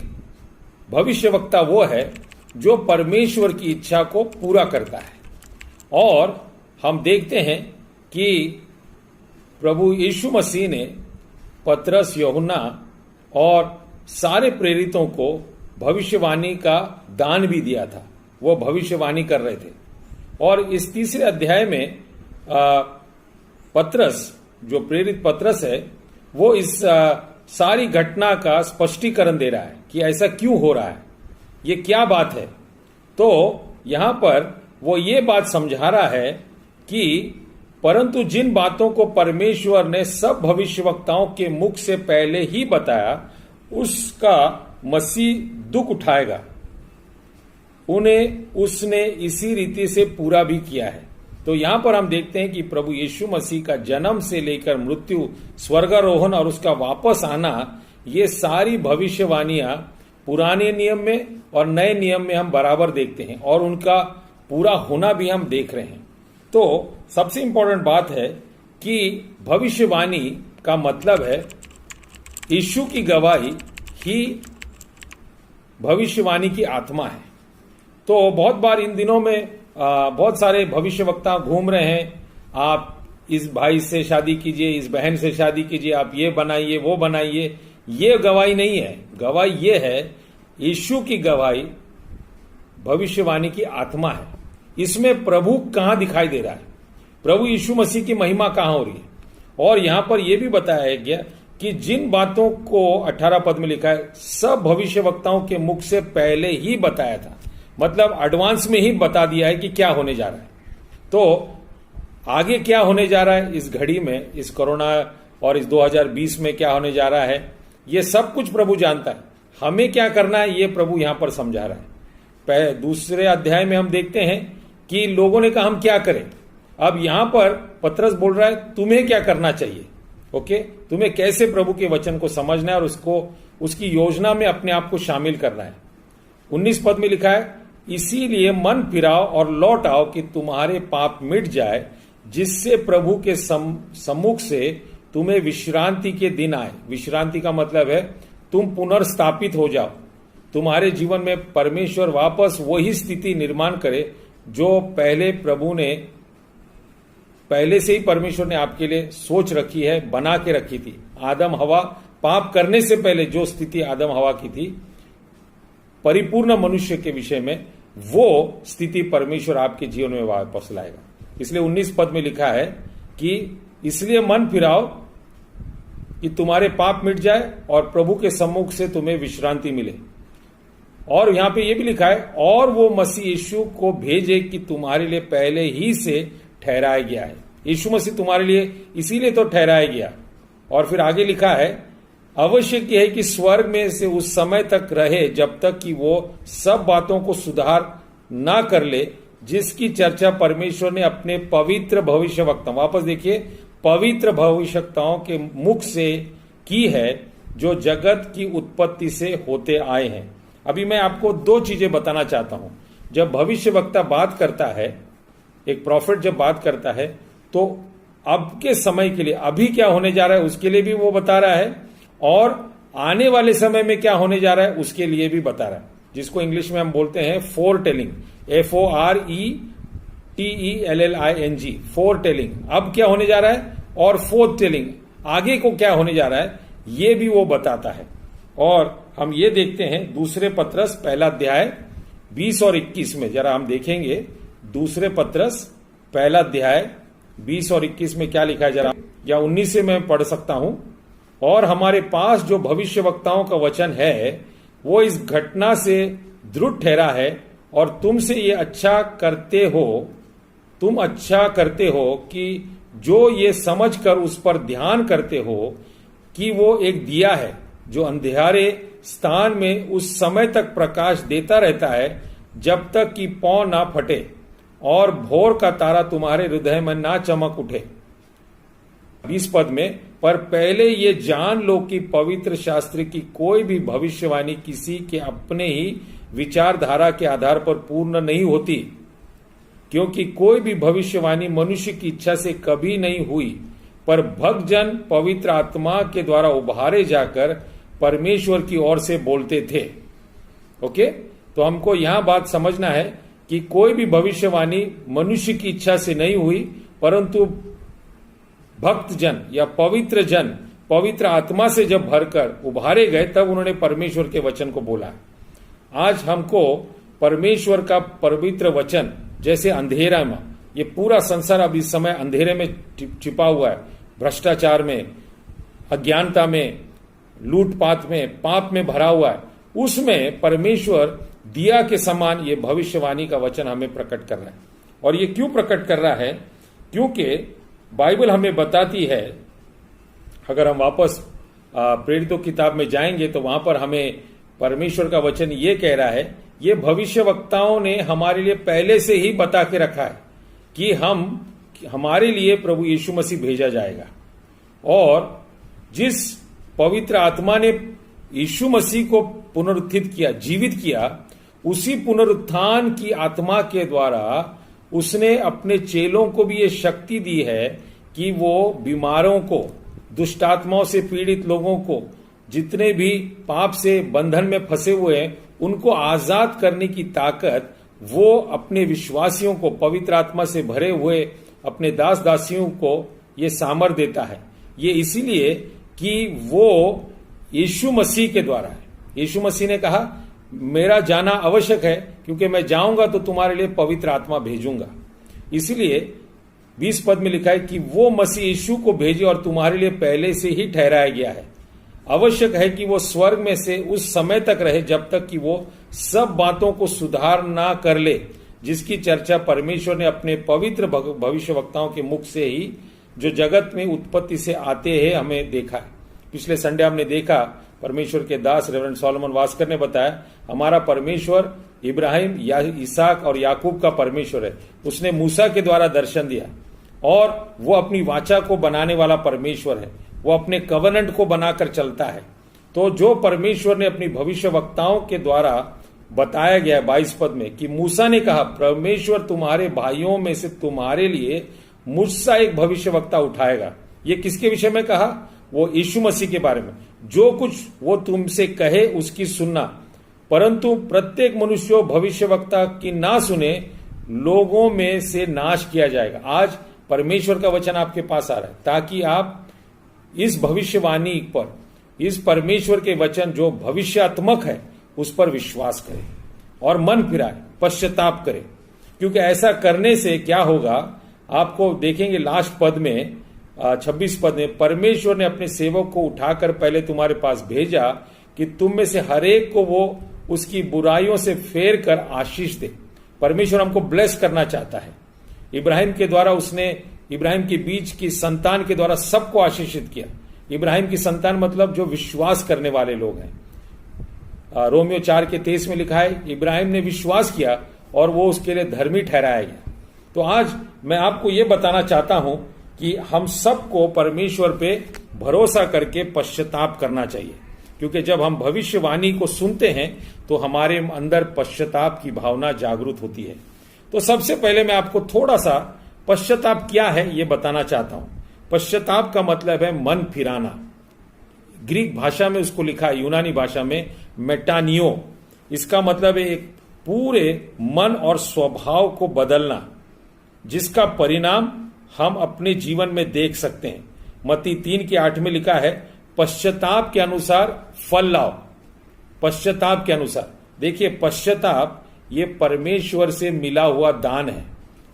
भविष्यवक्ता वो है जो परमेश्वर की इच्छा को पूरा करता है। और हम देखते हैं कि प्रभु यीशु मसीह ने पतरस, यूहन्ना और सारे प्रेरितों को भविष्यवाणी का दान भी दिया था। वो भविष्यवाणी कर रहे थे। और इस तीसरे अध्याय में पतरस, जो प्रेरित पतरस है, वो इस सारी घटना का स्पष्टीकरण दे रहा है कि ऐसा क्यों हो रहा है, ये क्या बात है। तो यहां पर वो ये बात समझा रहा है कि परंतु जिन बातों को परमेश्वर ने सब भविष्यवक्ताओं के मुख से पहले ही बताया, उसका मसीह दुख उठाएगा, उन्हें उसने इसी रीति से पूरा भी किया है। तो यहां पर हम देखते हैं कि प्रभु यीशु मसीह का जन्म से लेकर मृत्यु, स्वर्गारोहण और उसका वापस आना, ये सारी भविष्यवाणियां पुराने नियम में और नए नियम में हम बराबर देखते हैं और उनका पूरा होना भी हम देख रहे हैं। तो सबसे इंपॉर्टेंट बात है कि भविष्यवाणी का मतलब है यीशु की गवाही ही भविष्यवाणी की आत्मा है। तो बहुत बार इन दिनों में बहुत सारे भविष्यवक्ता घूम रहे हैं, आप इस भाई से शादी कीजिए, इस बहन से शादी कीजिए, आप ये बनाइए, वो बनाइए। ये गवाही नहीं है। गवाही ये है, यीशु की गवाही भविष्यवाणी की आत्मा है। इसमें प्रभु कहां दिखाई दे रहा है, प्रभु यीशु मसीह की महिमा कहां हो रही है, और यहां पर यह भी बताया गया कि जिन बातों को 18 पद में लिखा है सब भविष्यवक्ताओं के मुख से पहले ही बताया था, मतलब एडवांस में ही बता दिया है कि क्या होने जा रहा है। तो आगे क्या होने जा रहा है इस घड़ी में, इस कोरोना और इस 2020 में क्या होने जा रहा है, ये सब कुछ प्रभु जानता है। हमें क्या करना है ये प्रभु यहां पर समझा रहा है। दूसरे अध्याय में हम देखते हैं कि लोगों ने कहा हम क्या करें। अब यहां पर पतरस बोल रहा है तुम्हें क्या करना चाहिए। ओके, तुम्हें कैसे प्रभु के वचन को समझना है और उसको उसकी योजना में अपने आप को शामिल करना है। 19 पद में लिखा है इसीलिए मन फिराओ और लौट आओ कि तुम्हारे पाप मिट जाए, जिससे प्रभु के सम्मुख से तुम्हें विश्रांति के दिन आए। विश्रांति का मतलब है तुम पुनर्स्थापित हो जाओ, तुम्हारे जीवन में परमेश्वर वापस वही स्थिति निर्माण करे जो पहले से ही परमेश्वर ने आपके लिए सोच रखी है, बना के रखी थी। आदम हवा पाप करने से पहले जो स्थिति आदम हवा की थी परिपूर्ण मनुष्य के विषय में, वो स्थिति परमेश्वर आपके जीवन में वापस लाएगा। इसलिए 19 पद में लिखा है कि इसलिए मन फिराओ कि तुम्हारे पाप मिट जाए और प्रभु के सम्मुख से तुम्हें विश्रांति मिले। और यहां पे ये भी लिखा है और वो मसीह यीशु को भेजे कि तुम्हारे लिए पहले ही से ठहराया गया है। यीशु मसीह तुम्हारे लिए इसीलिए तो ठहराया गया। और फिर आगे लिखा है आवश्यक है कि स्वर्ग में से उस समय तक रहे जब तक कि वो सब बातों को सुधार ना कर ले जिसकी चर्चा परमेश्वर ने अपने पवित्र भविष्यवक्ता, वापस देखिए, पवित्र भविष्यवक्ताओं के मुख से की है जो जगत की उत्पत्ति से होते आए हैं। अभी मैं आपको दो चीजें बताना चाहता हूं। जब भविष्यवक्ता बात करता है, एक प्रॉफिट जब बात करता है, तो अब के समय के लिए अभी क्या होने जा रहा है उसके लिए भी वो बता रहा है और आने वाले समय में क्या होने जा रहा है उसके लिए भी बता रहा है, जिसको इंग्लिश में हम बोलते हैं four telling, FORETELLING, four telling. अब क्या होने जा रहा है और फोर्थ टेलिंग, आगे को क्या होने जा रहा है ये भी वो बताता है। और हम ये देखते हैं दूसरे पत्रस पहला अध्याय 20 और 21 में, जरा हम देखेंगे दूसरे पत्रस पहला अध्याय 20 और 21 में क्या लिखा है, जरा, या 19 से मैं पढ़ सकता हूं। और हमारे पास जो भविष्यवक्ताओं का वचन है वो इस घटना से दृढ़ ठहरा है और तुमसे ये अच्छा करते हो कि जो ये समझकर उस पर ध्यान करते हो कि वो एक दिया है जो अंधेरे स्थान में उस समय तक प्रकाश देता रहता है जब तक कि पौ ना फटे और भोर का तारा तुम्हारे हृदय में ना चमक उठे। 20 पद में, पर पहले ये जान लो कि पवित्र शास्त्र की कोई भी भविष्यवाणी किसी के अपने ही विचारधारा के आधार पर पूर्ण नहीं होती, क्योंकि कोई भी भविष्यवाणी मनुष्य की इच्छा से कभी नहीं हुई, पर भक्तजन पवित्र आत्मा के द्वारा उभारे जाकर परमेश्वर की ओर से बोलते थे। ओके, तो हमको यहां बात समझना है कि कोई भी भविष्यवाणी मनुष्य की इच्छा से नहीं हुई, परंतु भक्तजन या पवित्र जन पवित्र आत्मा से जब भरकर उभारे गए तब उन्होंने परमेश्वर के वचन को बोला। आज हमको परमेश्वर का पवित्र वचन, जैसे अंधेरा में, ये पूरा संसार अब इस समय अंधेरे में छिपा हुआ है, भ्रष्टाचार में, अज्ञानता में, लूटपाट में, पाप में भरा हुआ है, उसमें परमेश्वर दिया के समान ये भविष्यवाणी का वचन हमें प्रकट कर रहा है। और ये क्यों प्रकट कर रहा है? क्योंकि बाइबल हमें बताती है, अगर हम वापस प्रेरितों किताब में जाएंगे तो वहां पर हमें परमेश्वर का वचन ये कह रहा है, ये भविष्यवक्ताओं ने हमारे लिए पहले से ही बता के रखा है कि हमारे लिए प्रभु यीशु मसीह भेजा जाएगा। और जिस पवित्र आत्मा ने यीशु मसीह को पुनरुत्थित किया, जीवित किया, उसी पुनरुत्थान की आत्मा के द्वारा उसने अपने चेलों को भी ये शक्ति दी है कि वो बीमारों को, दुष्टात्माओं से पीड़ित लोगों को, जितने भी पाप से बंधन में फंसे हुए हैं, उनको आजाद करने की ताकत वो अपने विश्वासियों को, पवित्र आत्मा से भरे हुए अपने दास दासियों को ये सामर्थ देता है। ये इसीलिए कि वो यीशु मसीह के द्वारा है। यीशु मसीह ने कहा मेरा जाना आवश्यक है, क्योंकि मैं जाऊंगा तो तुम्हारे लिए पवित्र आत्मा भेजूंगा। इसलिए 20 पद में लिखा है कि वो मसीह यीशु को भेजे और तुम्हारे लिए पहले से ही ठहराया गया है। आवश्यक है कि वो स्वर्ग में से उस समय तक रहे जब तक कि वो सब बातों को सुधार ना कर ले, जिसकी चर्चा परमेश्वर ने अपने पवित्र भविष्यवक्ताओं के मुख से ही जो जगत में उत्पत्ति से आते हैं हमें देखा है। पिछले संडे हमने देखा, परमेश्वर के दास रेवरेंड सोलोमन वास्कर ने बताया, हमारा परमेश्वर इब्राहिम या इसहाक और याकूब का परमेश्वर है। उसने मूसा के द्वारा दर्शन दिया और वो अपनी वाचा को बनाने वाला परमेश्वर है। वो अपने कवनेंट को बनाकर चलता है। तो जो परमेश्वर ने अपनी भविष्यवक्ताओं के द्वारा बताया गया 22 पद में कि मूसा ने कहा, परमेश्वर तुम्हारे भाइयों में से तुम्हारे लिए मुझसा एक भविष्यवक्ता उठाएगा। ये किसके विषय में कहा? वो यीशु मसीह के बारे में। जो कुछ वो तुमसे कहे उसकी सुनना, परंतु प्रत्येक मनुष्य भविष्यवक्ता की ना सुने, लोगों में से नाश किया जाएगा। आज परमेश्वर का वचन आपके पास आ रहा है ताकि आप इस भविष्यवाणी पर, इस परमेश्वर के वचन जो भविष्यात्मक है, उस पर विश्वास करें और मन फिराए, पश्चाताप करें। क्योंकि ऐसा करने से क्या होगा, आपको देखेंगे लास्ट पद में 26 पद में, परमेश्वर ने अपने सेवक को उठाकर पहले तुम्हारे पास भेजा कि तुम में से हरेक को वो उसकी बुराइयों से फेर कर आशीष दे। परमेश्वर हमको ब्लेस करना चाहता है। इब्राहिम के द्वारा उसने इब्राहिम के बीच की संतान के द्वारा सबको आशीषित किया। इब्राहिम की संतान मतलब जो विश्वास करने वाले लोग हैं। रोमियो 4:23 में लिखा है, इब्राहिम ने विश्वास किया और वो उसके लिए धर्मी ठहराया गया। तो आज मैं आपको ये बताना चाहता हूं कि हम सबको परमेश्वर पे भरोसा करके पश्चाताप करना चाहिए, क्योंकि जब हम भविष्यवाणी को सुनते हैं तो हमारे अंदर पश्चाताप की भावना जागृत होती है। तो सबसे पहले मैं आपको थोड़ा सा पश्चाताप क्या है ये बताना चाहता हूं। पश्चाताप का मतलब है मन फिराना। ग्रीक भाषा में उसको लिखा है, यूनानी भाषा में मेटानियो। इसका मतलब है एक पूरे मन और स्वभाव को बदलना, जिसका परिणाम हम अपने जीवन में देख सकते हैं। मत्ती 3:8 में लिखा है, पश्चाताप के अनुसार फल लाओ। पश्चाताप के अनुसार, देखिए पश्चाताप ये परमेश्वर से मिला हुआ दान है।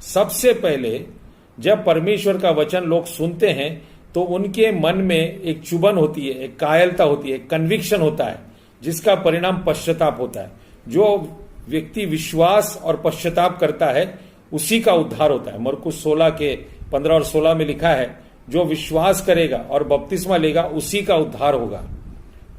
सबसे पहले जब परमेश्वर का वचन लोग सुनते हैं तो उनके मन में एक चुभन होती है, एक कायरता होती है, एक कन्विक्शन होता है, जिसका परिणाम पश्चाताप होता है। जो व्यक्ति विश्वास और पश्चाताप करता है उसी का उद्धार होता है। मरकुस 16:15 और 16 में लिखा है, जो विश्वास करेगा और बपतिस्मा लेगा उसी का उद्धार होगा।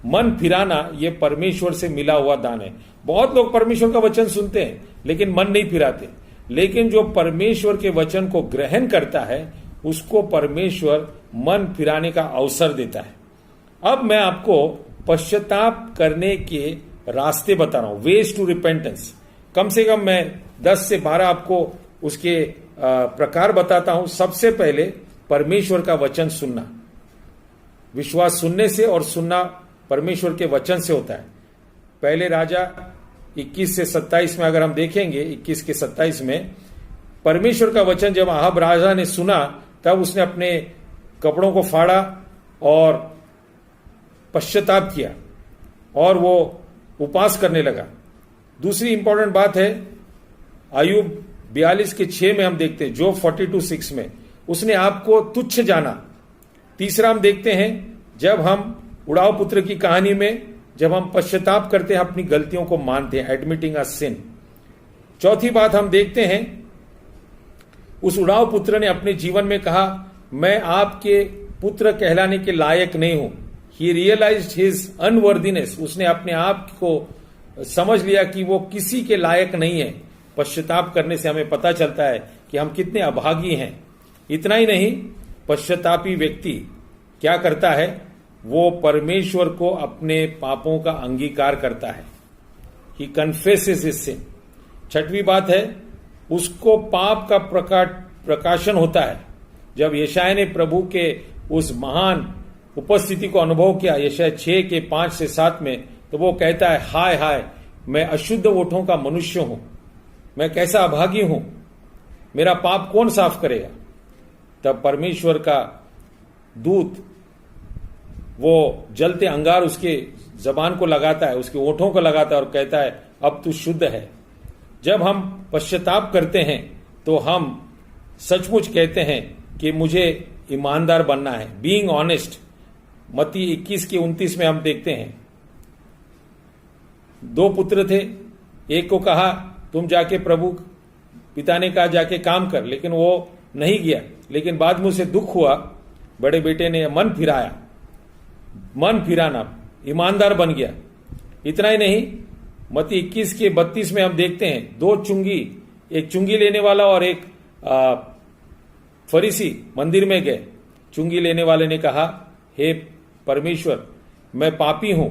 मन फिराना ये परमेश्वर से मिला हुआ दान है। बहुत लोग परमेश्वर का वचन सुनते हैं लेकिन मन नहीं फिराते, लेकिन जो परमेश्वर के वचन को ग्रहण करता है उसको परमेश्वर मन फिराने का अवसर देता है। अब मैं आपको पश्चाताप करने के रास्ते बता रहा हूं, वेज टू रिपेंटेंस। कम से कम मैं 10 से 12 आपको उसके प्रकार बताता हूं। सबसे पहले परमेश्वर का वचन सुनना। विश्वास सुनने से और सुनना परमेश्वर के वचन से होता है। पहले राजा 21 से 27 में अगर हम देखेंगे, 21 के 27 में, परमेश्वर का वचन जब अहाब राजा ने सुना तब उसने अपने कपड़ों को फाड़ा और पश्चाताप किया और वो उपवास करने लगा। दूसरी इंपॉर्टेंट बात है, आयुब 42:6 में हम देखते हैं, जो 42:6 में उसने आपको तुच्छ जाना। तीसरा हम देखते हैं जब हम उड़ाव पुत्र की कहानी में जब हम पश्चाताप करते हैं, अपनी गलतियों को मानते हैं, एडमिटिंग अ सिन। चौथी बात हम देखते हैं, उस उड़ाव पुत्र ने अपने जीवन में कहा, मैं आपके पुत्र कहलाने के लायक नहीं हूं। ही रियलाइज्ड हिज अनवर्दीनेस। उसने अपने आप को समझ लिया कि वो किसी के लायक नहीं है। पश्चाताप करने से हमें पता चलता है कि हम कितने अभागी हैं। इतना ही नहीं, पश्चातापी व्यक्ति क्या करता है, वो परमेश्वर को अपने पापों का अंगीकार करता है। ही कन्फेसेस हिज सिन। छठवीं बात है, उसको पाप का प्रकाशन होता है। जब यशायाह ने प्रभु के उस महान उपस्थिति को अनुभव किया, यशायाह 6:5-7 में, तो वो कहता है, हाय हाय, मैं अशुद्ध ओठों का मनुष्य हूं, मैं कैसा अभागी हूं, मेरा पाप कौन साफ करेगा। तब परमेश्वर का दूत वो जलते अंगार उसके जबान को लगाता है, उसके ओठों को लगाता है और कहता है, अब तू शुद्ध है। जब हम पश्चाताप करते हैं तो हम सचमुच कहते हैं कि मुझे ईमानदार बनना है, बीइंग ऑनेस्ट। मत्ती 21 के 29 में हम देखते हैं, 2 पुत्र थे, एक को कहा तुम जाके प्रभु पिता ने कहा जाके काम कर, लेकिन वो नहीं गया। लेकिन बाद में उसे दुख हुआ, बड़े बेटे ने मन फिराया, मन फिराना, ईमानदार बन गया। इतना ही नहीं, मत्ती 21 के 32 में हम देखते हैं 2 चुंगी, एक चुंगी लेने वाला और एक फरीसी मंदिर में गए। चुंगी लेने वाले ने कहा, हे परमेश्वर, मैं पापी हूं।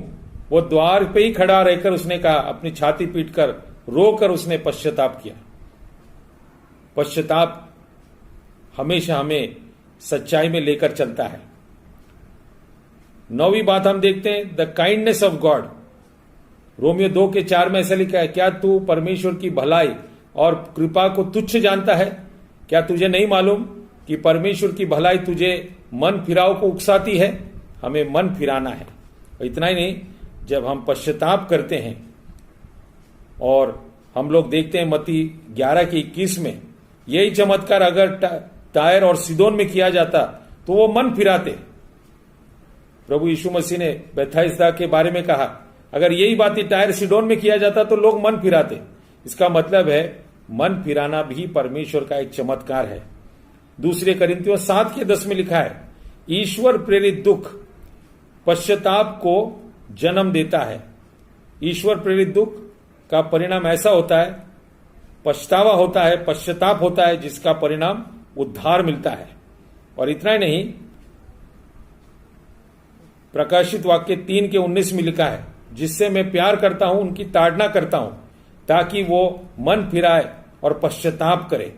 वो द्वार पे ही खड़ा रहकर उसने कहा, अपनी छाती पीटकर रोकर उसने पश्चाताप किया। पश्चाताप हमेशा हमें सच्चाई में लेकर चलता है। 9वीं बात हम देखते हैं, the kindness of God. Romeo 2 के 4 में ऐसा लिखा है, क्या तू परमेश्वर की भलाई और कृपा को तुच्छ जानता है? क्या तुझे नहीं मालूम कि परमेश्वर की भलाई तुझे मन फिराव को उकसाती है? हमें मन फिराना है। और इतना ही नहीं, जब हम पश्चाताप करते हैं, और हम लोग देखते हैं मत्ती 11 के 21 में, यही चमत्कार अगर टायर और सीदोन में किया जाता तो वो मन फिराते। प्रभु यीशु मसीह ने बेथाइस्दा के बारे में कहा, अगर यही बात टायर सीडोन में किया जाता तो लोग मन फिराते। इसका मतलब है मन फिराना भी परमेश्वर का एक चमत्कार है। 2 कोरिन्थियों 7 के 10 में लिखा है, ईश्वर प्रेरित दुख पश्चाताप को जन्म देता है। ईश्वर प्रेरित दुख का परिणाम ऐसा होता है, पछतावा होता है, पश्चाताप होता है, जिसका परिणाम उद्धार मिलता है। और इतना ही नहीं, प्रकाशित वाक्य 3 के 19 में लिखा है, जिससे मैं प्यार करता हूं उनकी ताड़ना करता हूं, ताकि वो मन फिराए और पश्चाताप करे।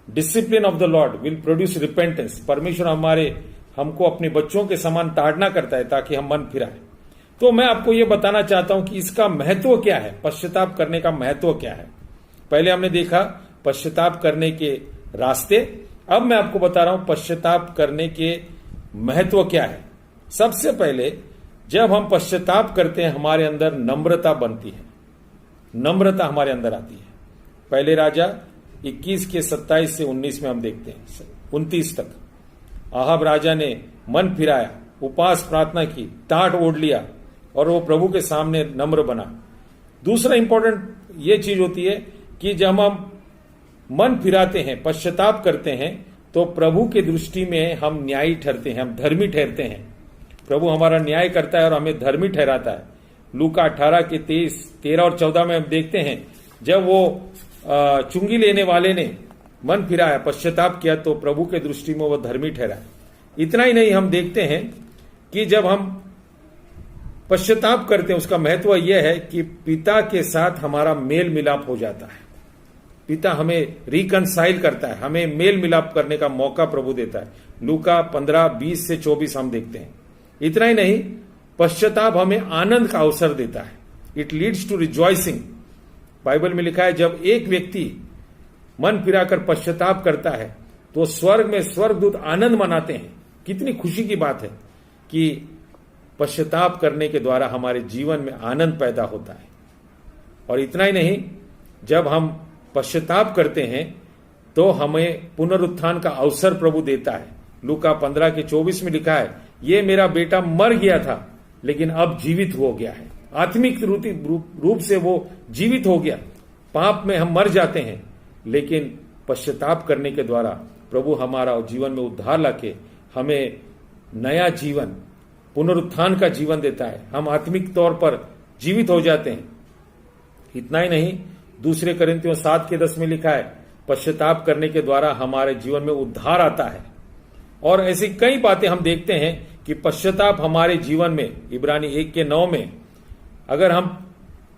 Discipline of the Lord will produce repentance. परमेश्वर हमको अपने बच्चों के समान ताड़ना करता है ताकि हम मन फिराए। तो मैं आपको यह बताना चाहता हूं कि इसका महत्व क्या है, पश्चाताप करने का महत्व क्या है। पहले हमने देखा पश्चाताप करने के रास्ते, अब मैं आपको बता रहा हूं पश्चाताप करने के महत्व क्या है। सबसे पहले जब हम पश्चाताप करते हैं, हमारे अंदर नम्रता बनती है, नम्रता हमारे अंदर आती है। पहले राजा 21 के 27 से 19 में हम देखते हैं, 29 तक। आहाब राजा ने मन फिराया, उपवास प्रार्थना की, टाट ओढ़ लिया और वो प्रभु के सामने नम्र बना। दूसरा इंपॉर्टेंट ये चीज होती है कि जब हम मन फिराते हैं, पश्चाताप करते हैं, तो प्रभु के दृष्टि में हम न्यायी ठहरते हैं, हम धर्मी ठहरते हैं। प्रभु हमारा न्याय करता है और हमें धर्मी ठहराता है। लूका 18 के 13 और 14 में हम देखते हैं, जब वो चुंगी लेने वाले ने मन फिराया, पश्चाताप किया, तो प्रभु के दृष्टि में वो धर्मी ठहरा। इतना ही नहीं, हम देखते हैं कि जब हम पश्चाताप करते हैं, उसका महत्व यह है कि पिता के साथ हमारा मेल मिलाप हो जाता है। पिता हमें रिकनसाइल करता है, हमें मेल मिलाप करने का मौका प्रभु देता है। लूका 15:20 से 24 हम देखते हैं। इतना ही नहीं, पश्चाताप हमें आनंद का अवसर देता है। It leads to rejoicing. Bible में लिखा है, जब एक व्यक्ति मन फिराकर पश्चाताप करता है तो स्वर्ग में स्वर्गदूत आनंद मनाते हैं। कितनी खुशी की बात है कि पश्चाताप करने के द्वारा हमारे जीवन में आनंद पैदा होता है। और इतना ही नहीं, जब हम पश्चाताप करते हैं तो हमें पुनरुत्थान का अवसर प्रभु देता है। लूका 15 के 24 में लिखा है, ये मेरा बेटा मर गया था लेकिन अब जीवित हो गया है। आत्मिक रूप से वो जीवित हो गया। पाप में हम मर जाते हैं, लेकिन पश्चाताप करने के द्वारा प्रभु हमारा जीवन में उद्धार लाके हमें नया जीवन, पुनरुत्थान का जीवन देता है। हम आत्मिक तौर पर जीवित हो जाते हैं। इतना ही नहीं, 2 कोरिन्थियों 7 के 10 में लिखा है, पश्चाताप करने के द्वारा हमारे जीवन में उद्धार आता है। और ऐसी कई बातें हम देखते हैं कि पश्चाताप हमारे जीवन में, इब्रानी 1 के 9 में, अगर हम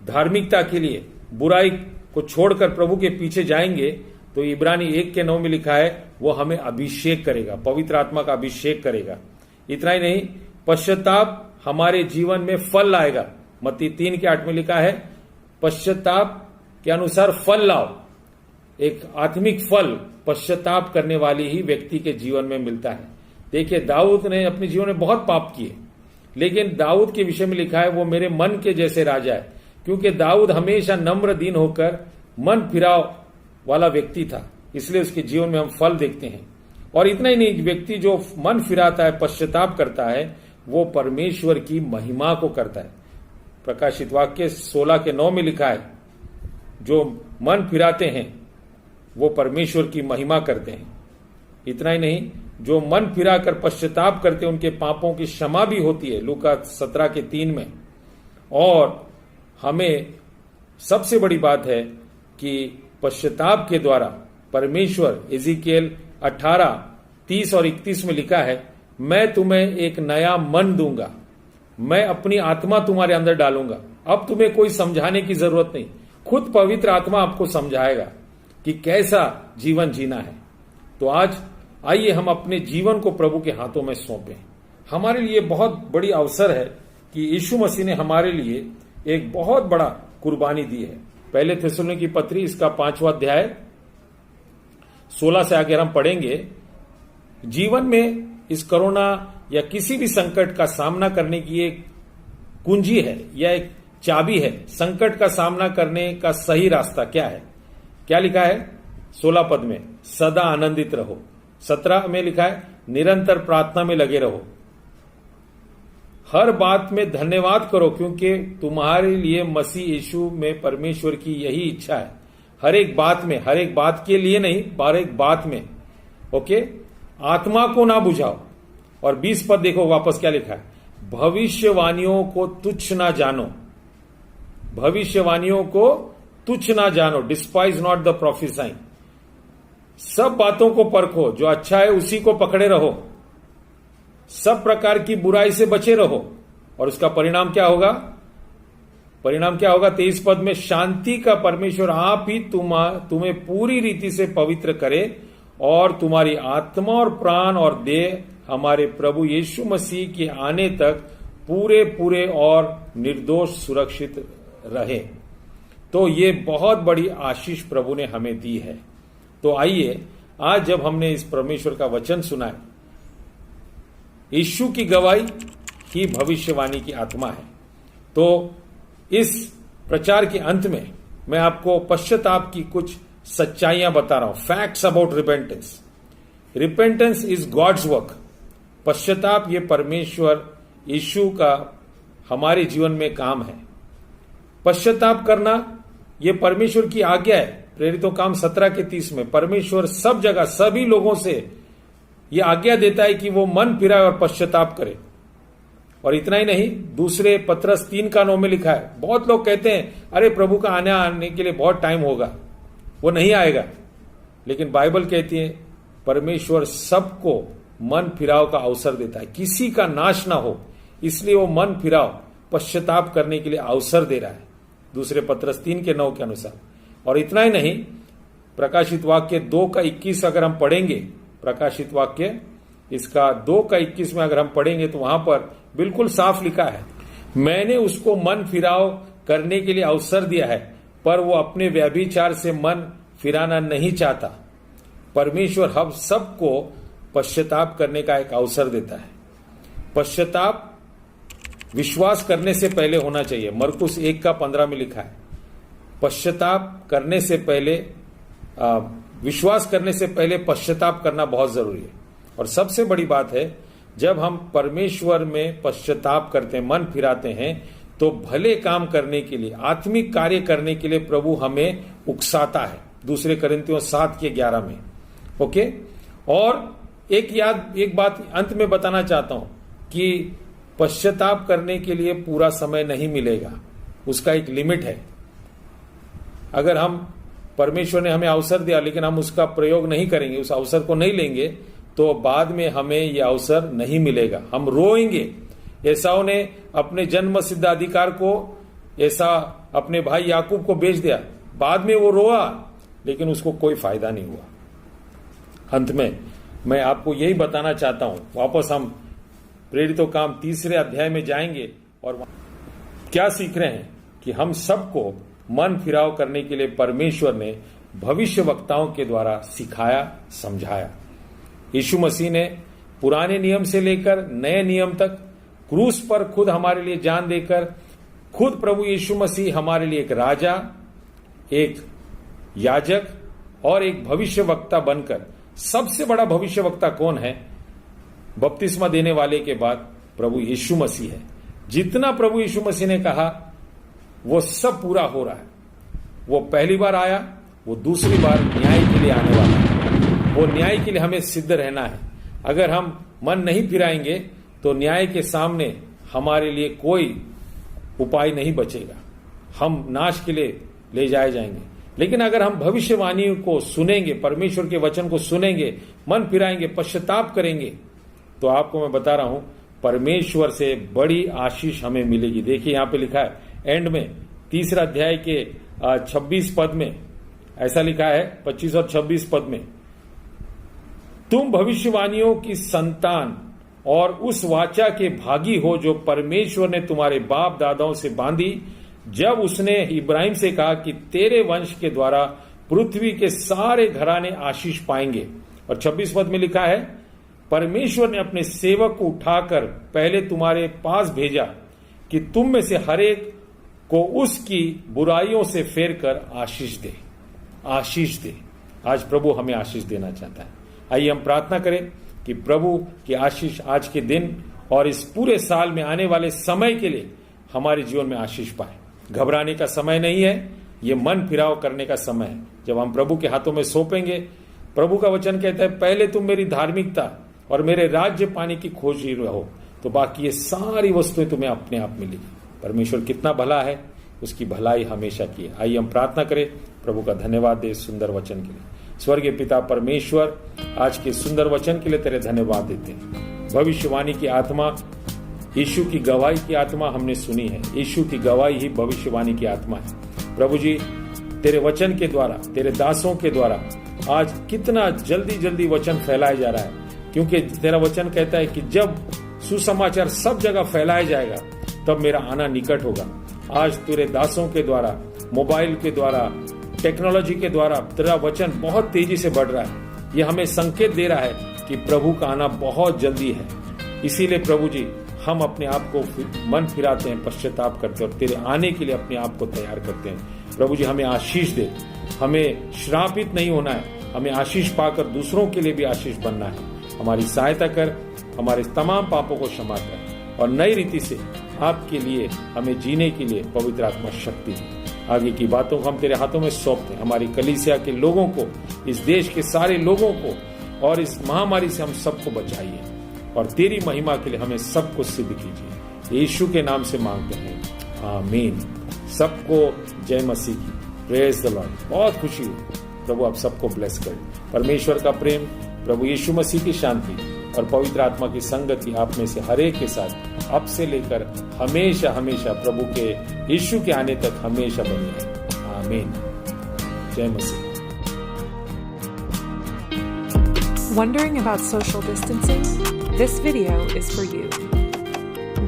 धार्मिकता के लिए बुराई को छोड़कर प्रभु के पीछे जाएंगे तो इब्रानी 1 के 9 में लिखा है, वो हमें अभिषेक करेगा, पवित्र आत्मा का अभिषेक करेगा। इतना ही नहीं, पश्चाताप हमारे जीवन में फल लाएगा। मत्ती 3 के 8 में लिखा है, पश्चाताप के अनुसार फल लाओ। एक आत्मिक फल पश्चाताप करने वाली ही व्यक्ति के जीवन में मिलता है। देखिए, दाऊद ने अपने जीवन में बहुत पाप किए, लेकिन दाऊद के विषय में लिखा है, वो मेरे मन के जैसे राजा है, क्योंकि दाऊद हमेशा नम्र दीन होकर मन फिराव वाला व्यक्ति था। इसलिए उसके जीवन में हम फल देखते हैं। और इतना ही नहीं, व्यक्ति जो मन फिराता है, पश्चाताप करता है, वो परमेश्वर की महिमा को करता है। प्रकाशित वाक्य 16:9 में लिखा है, जो मन फिराते हैं वो परमेश्वर की महिमा करते हैं। इतना ही नहीं, जो मन फिराकर पश्चाताप करते हैं उनके पापों की क्षमा भी होती है, लूका 17:3 में। और हमें सबसे बड़ी बात है कि पश्चाताप के द्वारा परमेश्वर, एजिकियल 18:30 और 31 में लिखा है, मैं तुम्हें एक नया मन दूंगा, मैं अपनी आत्मा तुम्हारे अंदर डालूंगा। अब तुम्हें कोई समझाने की जरूरत नहीं, खुद पवित्र आत्मा आपको समझाएगा कि कैसा जीवन जीना है। तो आज आइए हम अपने जीवन को प्रभु के हाथों में सौंपें। हमारे लिए बहुत बड़ी अवसर है कि यीशु मसीह ने हमारे लिए एक बहुत बड़ा कुर्बानी दी है। पहले थिस्सलुनीकी की पत्री, इसका 5वां अध्याय 16 से आगे हम पढ़ेंगे। जीवन में इस कोरोना या किसी भी संकट का सामना करने की एक कुंजी है या एक चाबी है। संकट का सामना करने का सही रास्ता क्या है? क्या लिखा है 16 पद में? सदा आनंदित रहो। 17 में लिखा है, निरंतर प्रार्थना में लगे रहो, हर बात में धन्यवाद करो, क्योंकि तुम्हारे लिए मसीह यीशु में परमेश्वर की यही इच्छा है। हर एक बात में, हर एक बात के लिए नहीं, हर एक बात में। ओके, आत्मा को ना बुझाओ। और 20 पद देखो वापस क्या लिखा है, भविष्यवाणियों को तुच्छ ना जानो, भविष्यवाणियों को तुच्छ ना जानो, डिस्पाइज नॉट द प्रोफेसाइंग। सब बातों को परखो, जो अच्छा है उसी को पकड़े रहो, सब प्रकार की बुराई से बचे रहो। और उसका परिणाम क्या होगा? परिणाम क्या होगा? 23 पद में, शांति का परमेश्वर आप ही तुम्हें पूरी रीति से पवित्र करे और तुम्हारी आत्मा और प्राण और देह हमारे प्रभु यीशु मसीह के आने तक पूरे पूरे और निर्दोष सुरक्षित रहे। तो ये बहुत बड़ी आशीष प्रभु ने हमें दी है। तो आइए, आज जब हमने इस परमेश्वर का वचन सुना है, यीशु की गवाही ही भविष्यवाणी की आत्मा है। तो इस प्रचार के अंत में मैं आपको पश्चाताप की कुछ सच्चाइयां बता रहा हूं। Facts about repentance. Repentance is God's work. पश्चाताप ये परमेश्वर यीशु का हमारे जीवन में काम है। पश्चाताप करना ये परमेश्वर की आज्ञा है। प्रेरितों काम 17:30 में परमेश्वर सब जगह सभी लोगों से यह आज्ञा देता है कि वो मन फिराए और पश्चाताप करे। और इतना ही नहीं, दूसरे पत्रस 3:9 में लिखा है, बहुत लोग कहते हैं अरे प्रभु का आने के लिए बहुत टाइम होगा, वो नहीं आएगा। लेकिन बाइबल कहती है परमेश्वर सबको मन फिराव का अवसर देता है, किसी का नाश ना हो, इसलिए वो मन फिराव, पश्चाताप करने के लिए अवसर दे रहा है, दूसरे पत्रस 3:9 के अनुसार। और इतना ही नहीं, प्रकाशित वाक्य 2:21 अगर हम पढ़ेंगे, प्रकाशित वाक्य इसका 2:21 में अगर हम पढ़ेंगे तो वहां पर बिल्कुल साफ लिखा है, मैंने उसको मन फिराव करने के लिए अवसर दिया है, पर वो अपने व्यभिचार से मन फिराना नहीं चाहता। परमेश्वर हम सबको पश्चाताप करने का एक अवसर देता है। पश्चाताप विश्वास करने से पहले होना चाहिए। मरकुस 1:15 में लिखा है, पश्चाताप करने से पहले, विश्वास करने से पहले पश्चाताप करना बहुत जरूरी है। और सबसे बड़ी बात है, जब हम परमेश्वर में पश्चाताप करते हैं, मन फिराते हैं, तो भले काम करने के लिए, आत्मिक कार्य करने के लिए प्रभु हमें उकसाता है। दूसरे कोरिन्थियों 7:11 में। ओके, और एक बात अंत में बताना चाहता हूं कि पश्चाताप करने के लिए पूरा समय नहीं मिलेगा, उसका एक लिमिट है। अगर हम, परमेश्वर ने हमें अवसर दिया लेकिन हम उसका प्रयोग नहीं करेंगे, उस अवसर को नहीं लेंगे, तो बाद में हमें यह अवसर नहीं मिलेगा, हम रोएंगे। एसाव ने अपने जन्म सिद्ध अधिकार को अपने भाई याकूब को बेच दिया, बाद में वो रोआ लेकिन उसको कोई फायदा नहीं हुआ। अंत में मैं आपको यही बताना चाहता हूं, वापस हम प्रेरितों काम 3 अध्याय में जाएंगे और क्या सीख रहे हैं कि हम सबको मन फिराव करने के लिए परमेश्वर ने भविष्य वक्ताओं के द्वारा सिखाया, समझाया। यीशु मसीह ने पुराने नियम से लेकर नए नियम तक क्रूस पर खुद हमारे लिए जान देकर, खुद प्रभु यीशु मसीह हमारे लिए एक राजा, एक याजक और एक भविष्यवक्ता बनकर, सबसे बड़ा भविष्यवक्ता कौन है? बपतिस्मा देने वाले के बाद प्रभु यीशु मसीह है। जितना प्रभु यीशु मसीह ने कहा वो सब पूरा हो रहा है। वो पहली बार आया, वो दूसरी बार न्याय के लिए आने वाला है। वो न्याय के लिए हमें सिद्ध रहना है। अगर हम मन नहीं फिराएंगे तो न्याय के सामने हमारे लिए कोई उपाय नहीं बचेगा, हम नाश के लिए ले जाए जाएंगे। लेकिन अगर हम भविष्यवाणी को सुनेंगे, परमेश्वर के वचन को सुनेंगे, मन फिराएंगे, पश्चाताप करेंगे, तो आपको मैं बता रहा हूं परमेश्वर से बड़ी आशीष हमें मिलेगी। देखिए यहां पे लिखा है एंड में 3 अध्याय के 26 पद में ऐसा लिखा है, 25 और 26 पद में, तुम भविष्यवाणियों की संतान और उस वाचा के भागी हो जो परमेश्वर ने तुम्हारे बाप दादाओं से बांधी, जब उसने इब्राहिम से कहा कि तेरे वंश के द्वारा पृथ्वी के सारे घराने आशीष पाएंगे। और 26 पद में लिखा है, परमेश्वर ने अपने सेवक को उठाकर पहले तुम्हारे पास भेजा कि तुम में से हर एक को उसकी बुराइयों से फेर कर आशीष दे। आशीष दे। आज प्रभु हमें आशीष देना चाहता है। आइए हम प्रार्थना करें कि प्रभु की आशीष आज के दिन और इस पूरे साल में आने वाले समय के लिए हमारे जीवन में आशीष पाए। घबराने का समय नहीं है, ये मन फिराव करने का समय है। जब हम प्रभु के हाथों में सौंपेंगे, प्रभु का वचन कहता है पहले तुम मेरी धार्मिकता और मेरे राज्य पाने की खोज ही रहो, तो बाकी ये सारी वस्तुएं तुम्हें अपने आप मिलेगी। परमेश्वर कितना भला है, उसकी भलाई हमेशा की है। आइए हम प्रार्थना करें, प्रभु का धन्यवाद दे सुंदर वचन के लिए। स्वर्गीय पिता परमेश्वर, आज के सुंदर वचन के लिए तेरे धन्यवाद देते हैं। भविष्यवाणी की आत्मा, यीशु की गवाही की आत्मा हमने सुनी है। यीशु की गवाही ही भविष्यवाणी की आत्मा है। प्रभु जी, तेरे वचन के द्वारा, तेरे दासों के द्वारा आज कितना जल्दी जल्दी वचन फैलाया जा रहा है, क्योंकि तेरा वचन कहता है कि जब सुसमाचार सब जगह फैलाया जाएगा तब मेरा आना निकट होगा। आज तेरे दासों के द्वारा, मोबाइल के द्वारा, टेक्नोलॉजी के द्वारा तेरा वचन बहुत तेजी से बढ़ रहा है। यह हमें संकेत दे रहा है कि प्रभु का आना बहुत जल्दी है। इसीलिए प्रभु जी, हम अपने आप को मन फिराते हैं, पश्चाताप करते हैं और तेरे आने के लिए अपने आप को तैयार करते हैं। प्रभु जी, हमें आशीष दे। हमें श्रापित नहीं होना है, हमें आशीष पाकर दूसरों के लिए भी आशीष बनना है। हमारी सहायता कर, हमारे तमाम पापों को क्षमा कर और नई रीति से आपके लिए हमें जीने के लिए पवित्र आत्मा शक्ति दे। आगे की बातों को हम तेरे हाथों में सौंपते हैं। हमारी कलीसिया के लोगों को, इस देश के सारे लोगों को और इस महामारी से हम सबको बचाइए और तेरी महिमा के लिए हमें सबको सिद्ध कीजिए। यीशु के नाम से मांगते हैं, आमीन। सबको जय मसीह की। Praise the Lord. बहुत खुशी हुई। प्रभु आप सबको ब्लेस करे। परमेश्वर का प्रेम, प्रभु यीशु मसीह की शांति और पवित्र आत्मा की संगति आप में से हर एक के साथ अब से लेकर हमेशा हमेशा प्रभु के यीशु के आने तक हमेशा बनी रहे। आमीन। जय मसीह। Wondering about social distancing? This video is for you.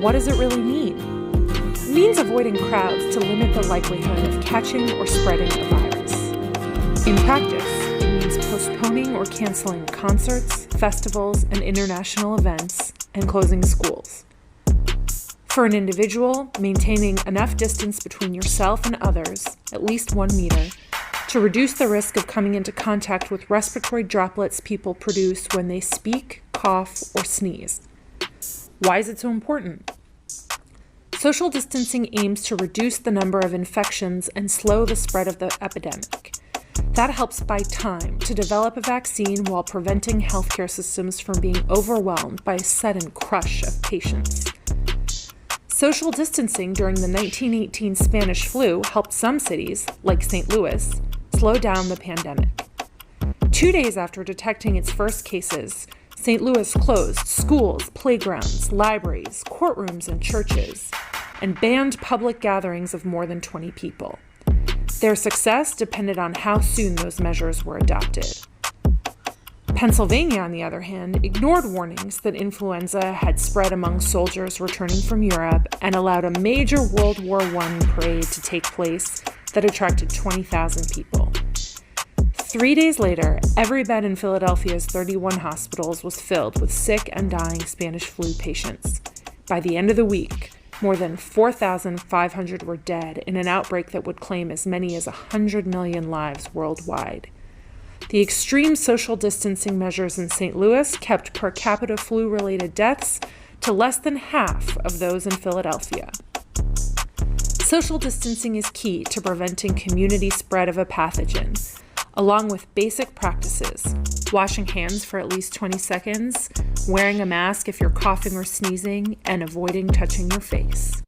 What does it really mean? It means avoiding crowds to limit the likelihood of catching or spreading the virus. In practice, it means postponing or canceling concerts, festivals, and international events, and closing schools. For an individual, maintaining enough distance between yourself and others, at least 1 meter, to reduce the risk of coming into contact with respiratory droplets people produce when they speak, cough, or sneeze. Why is it so important? Social distancing aims to reduce the number of infections and slow the spread of the epidemic. That helps buy time to develop a vaccine while preventing healthcare systems from being overwhelmed by a sudden crush of patients. Social distancing during the 1918 Spanish flu helped some cities, like St. Louis, slow down the pandemic. 2 days after detecting its first cases, St. Louis closed schools, playgrounds, libraries, courtrooms, and churches, and banned public gatherings of more than 20 people. Their success depended on how soon those measures were adopted. Pennsylvania, on the other hand, ignored warnings that influenza had spread among soldiers returning from Europe and allowed a major World War I parade to take place that attracted 20,000 people. 3 days later, every bed in Philadelphia's 31 hospitals was filled with sick and dying Spanish flu patients. By the end of the week, more than 4,500 were dead in an outbreak that would claim as many as 100 million lives worldwide. The extreme social distancing measures in St. Louis kept per capita flu-related deaths to less than half of those in Philadelphia. Social distancing is key to preventing community spread of a pathogen, along with basic practices: washing hands for at least 20 seconds, wearing a mask if you're coughing or sneezing, and avoiding touching your face.